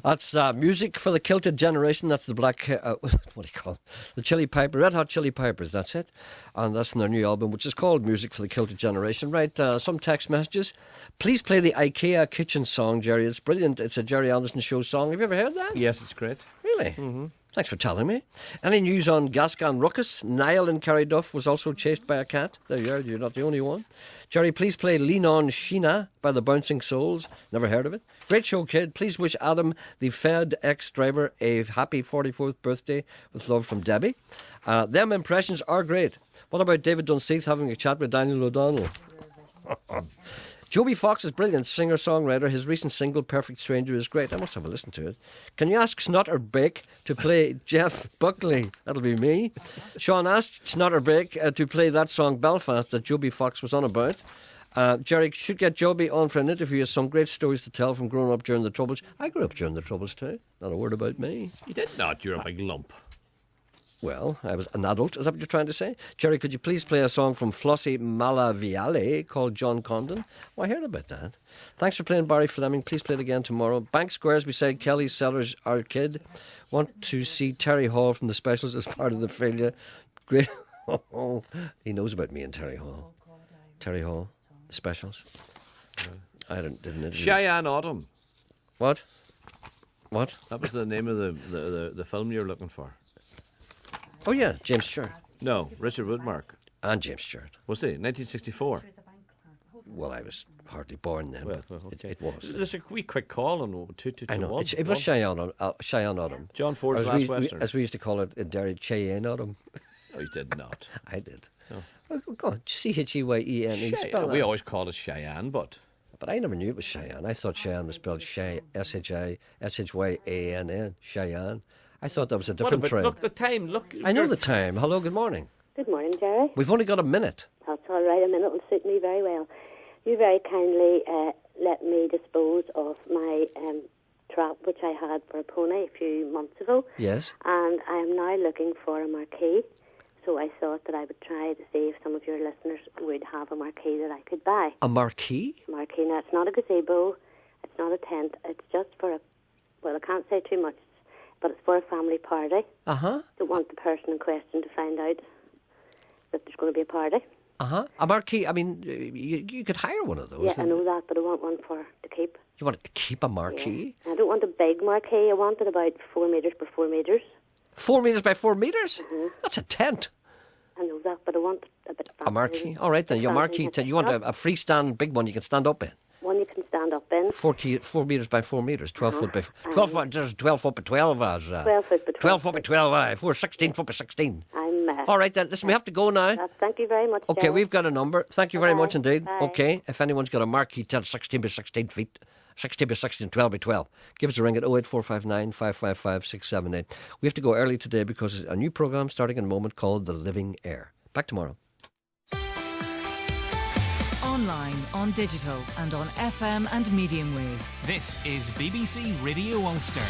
That's Music for the Kilted Generation. That's the black, what do you call it? The Chili Piper, Red Hot Chili Pipers, that's it. And that's in their new album, which is called Music for the Kilted Generation. Right, some text messages. Please play the IKEA kitchen song, Gerry. It's brilliant. It's a Gerry Anderson Show song. Have you ever heard that? Yes, it's great. Really? Mm-hmm. Thanks for telling me. Any news on Gascon Ruckus? Niall in Carryduff was also chased by a cat. There you are, you're not the only one. Gerry, please play Lean On Sheena by the Bouncing Souls. Never heard of it. Great show, kid. Please wish Adam, the Fed ex-driver, a happy 44th birthday with love from Debbie. Them impressions are great. What about David Dunseith having a chat with Daniel O'Donnell? Joby Fox is brilliant, singer-songwriter. His recent single, Perfect Stranger, is great. I must have a listen to it. Can you ask Snotter Bake to play Jeff Buckley? That'll be me. Sean asked Snotter Bake to play that song, Belfast, that Joby Fox was on about. Gerry should get Joby on for an interview. He has some great stories to tell from growing up during the Troubles. I grew up during the Troubles too. Not a word about me. You did not. You're a big lump. Well, I was an adult. Is that what you're trying to say? Gerry, could you please play a song from Flossie Malaviale called John Condon? Oh, I heard about that. Thanks for playing Barry Fleming. Please play it again tomorrow. Bank Squares beside Kelly Sellers, our kid. Want to see Terry Hall from The Specials as part of the failure. Great. He knows about me and Terry Hall. Terry Hall, The Specials. I didn't. Cheyenne Autumn. What? What? That was the name of the film you're looking for. Oh, yeah, James Stewart. No, Richard Woodmark. And James Stewart. Was he? 1964? Well, I was hardly born then, well, but okay. it was. There's a wee quick call on 2221. I know. It was Cheyenne Autumn. John Ford's Last Western. As we used to call it in Derry, Cheyenne Autumn. No, you did not. I did. Oh. Well, go on, Cheyenne. Spell we that. always called it Cheyenne, but I never knew it was Cheyenne. I thought Cheyenne was spelled S-H-I-S-H-Y-A-N-N. Cheyenne. I thought that was a different tribe. Look, the time. Look. I know the time. Hello, good morning. Good morning, Gerry. We've only got a minute. That's all right. A minute will suit me very well. You very kindly let me dispose of my trap, which I had for a pony a few months ago. Yes. And I am now looking for a marquee. So I thought that I would try to see if some of your listeners would have a marquee that I could buy. A marquee? Marquee. Now, it's not a gazebo. It's not a tent. It's just for I can't say too much, but it's for a family party. Uh-huh. Don't want the person in question to find out that there's going to be a party. Uh-huh. A marquee, I mean, you could hire one of those. Yeah, I know that, but I want one to keep. You want to keep a marquee? Yeah. I don't want a big marquee. I want it about 4 metres by 4 metres. 4 metres by 4 metres? Mm-hmm. That's a tent. I know that, but I want a bit A marquee? All right, then. Your marquee tent. You want a freestand big one you can stand up in? One you can stand up in. 4 metres by 4 metres. 12 foot by 12 foot. Just 12 foot by 12 as 12 foot by 12. 12 foot by 12. 4 16 foot by 16. I'm. All right then. Listen, we have to go now. Thank you very much. Okay, Gerry. we've got a number. Thank you very much indeed. Bye. Okay, if anyone's got a marquee tent 16 by 16 feet, 16 by 16, 12 by 12, give us a ring at 08459 555 678. We have to go early today because a new programme starting in a moment called The Living Air. Back tomorrow. Online, on digital and on FM and medium wave. This is BBC Radio Ulster.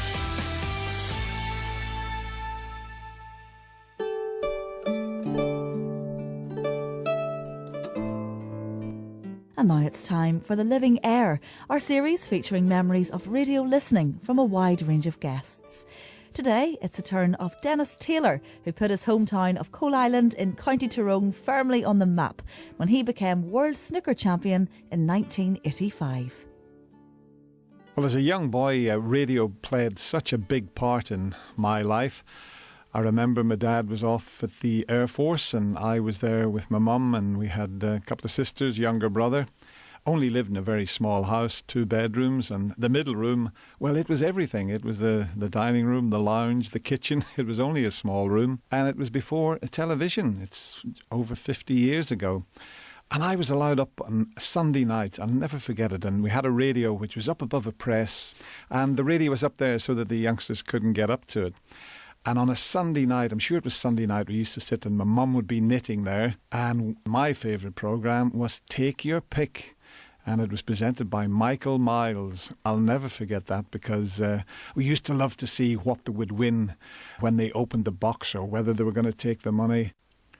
And now it's time for The Living Air, our series featuring memories of radio listening from a wide range of guests. Today, it's the turn of Dennis Taylor, who put his hometown of Coal Island in County Tyrone firmly on the map when he became World Snooker Champion in 1985. Well, as a young boy, radio played such a big part in my life. I remember my dad was off at the Air Force and I was there with my mum, and we had a couple of sisters, younger brother. Only lived in a very small house, 2 bedrooms, and the middle room, well, it was everything. It was the dining room, the lounge, the kitchen. It was only a small room, and it was before a television. It's over 50 years ago. And I was allowed up on Sunday nights, I'll never forget it, and we had a radio which was up above a press, and the radio was up there so that the youngsters couldn't get up to it. And on a Sunday night, I'm sure it was Sunday night, we used to sit and my mum would be knitting there, and my favourite programme was Take Your Pick. And it was presented by Michael Miles. I'll never forget that because we used to love to see what they would win when they opened the box or whether they were going to take the money.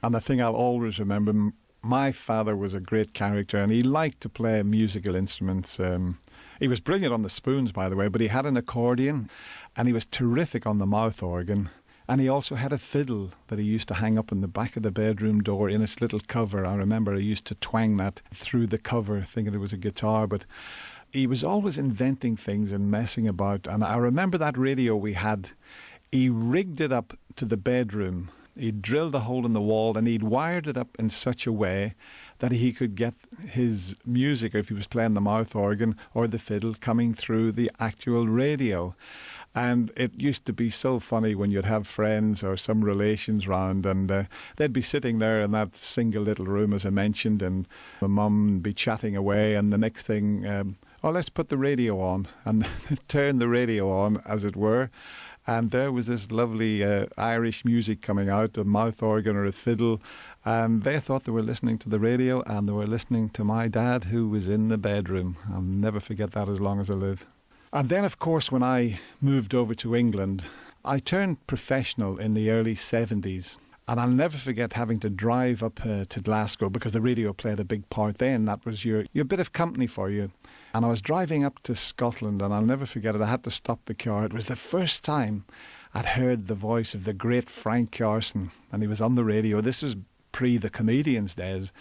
And the thing I'll always remember, my father was a great character and he liked to play musical instruments. He was brilliant on the spoons, by the way, but he had an accordion and he was terrific on the mouth organ. And he also had a fiddle that he used to hang up in the back of the bedroom door in its little cover. I remember I used to twang that through the cover thinking it was a guitar, but he was always inventing things and messing about. And I remember that radio we had, he rigged it up to the bedroom. He'd drilled a hole in the wall and he'd wired it up in such a way that he could get his music, if he was playing the mouth organ or the fiddle, coming through the actual radio. And it used to be so funny when you'd have friends or some relations round and they'd be sitting there in that single little room, as I mentioned, and my mum would be chatting away, and the next thing, let's put the radio on, and turn the radio on, as it were. And there was this lovely Irish music coming out, a mouth organ or a fiddle, and they thought they were listening to the radio, and they were listening to my dad, who was in the bedroom. I'll never forget that as long as I live. And then, of course, when I moved over to England, I turned professional in the early 70s. And I'll never forget having to drive up to Glasgow, because the radio played a big part then. That was your bit of company for you. And I was driving up to Scotland, and I'll never forget it. I had to stop the car. It was the first time I'd heard the voice of the great Frank Carson, and he was on the radio. This was pre the comedians' days.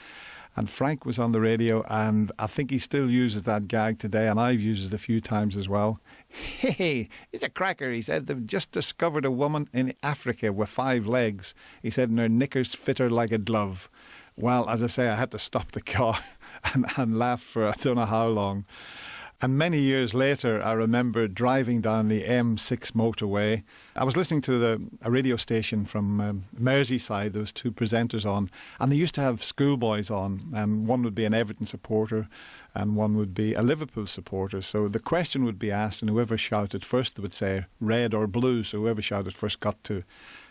And Frank was on the radio, and I think he still uses that gag today, and I've used it a few times as well. Hey, he's a cracker, he said. They've just discovered a woman in Africa with 5 legs. He said, and her knickers fit her like a glove. Well, as I say, I had to stop the car and laugh for I don't know how long. And many years later, I remember driving down the M6 motorway. I was listening to a radio station from Merseyside. There was 2 presenters on, and they used to have schoolboys on, and one would be an Everton supporter and one would be a Liverpool supporter. So the question would be asked, and whoever shouted first, they would say red or blue. So whoever shouted first got to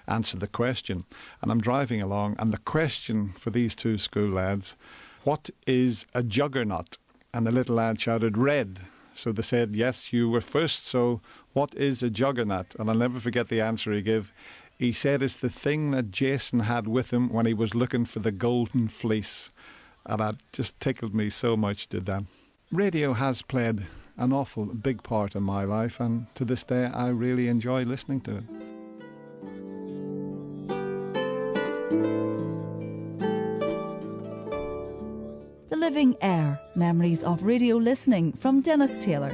answer the question. And I'm driving along, and the question for these 2 school lads, what is a juggernaut? And the little lad shouted, red. So they said, yes, you were first, so what is a juggernaut? And I'll never forget the answer he gave. He said it's the thing that Jason had with him when he was looking for the golden fleece. And that just tickled me so much, did that. Radio has played an awful big part in my life, and to this day I really enjoy listening to it. The Living Air, memories of radio listening from Dennis Taylor.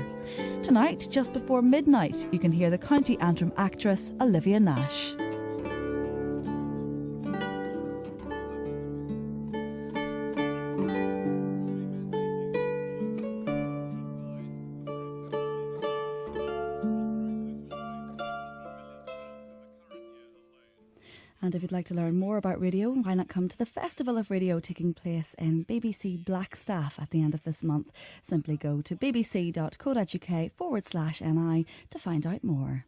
Tonight, just before midnight, you can hear the County Antrim actress Olivia Nash. And if you'd like to learn more about radio, why not come to the Festival of Radio taking place in BBC Blackstaff at the end of this month. Simply go to bbc.co.uk/NI to find out more.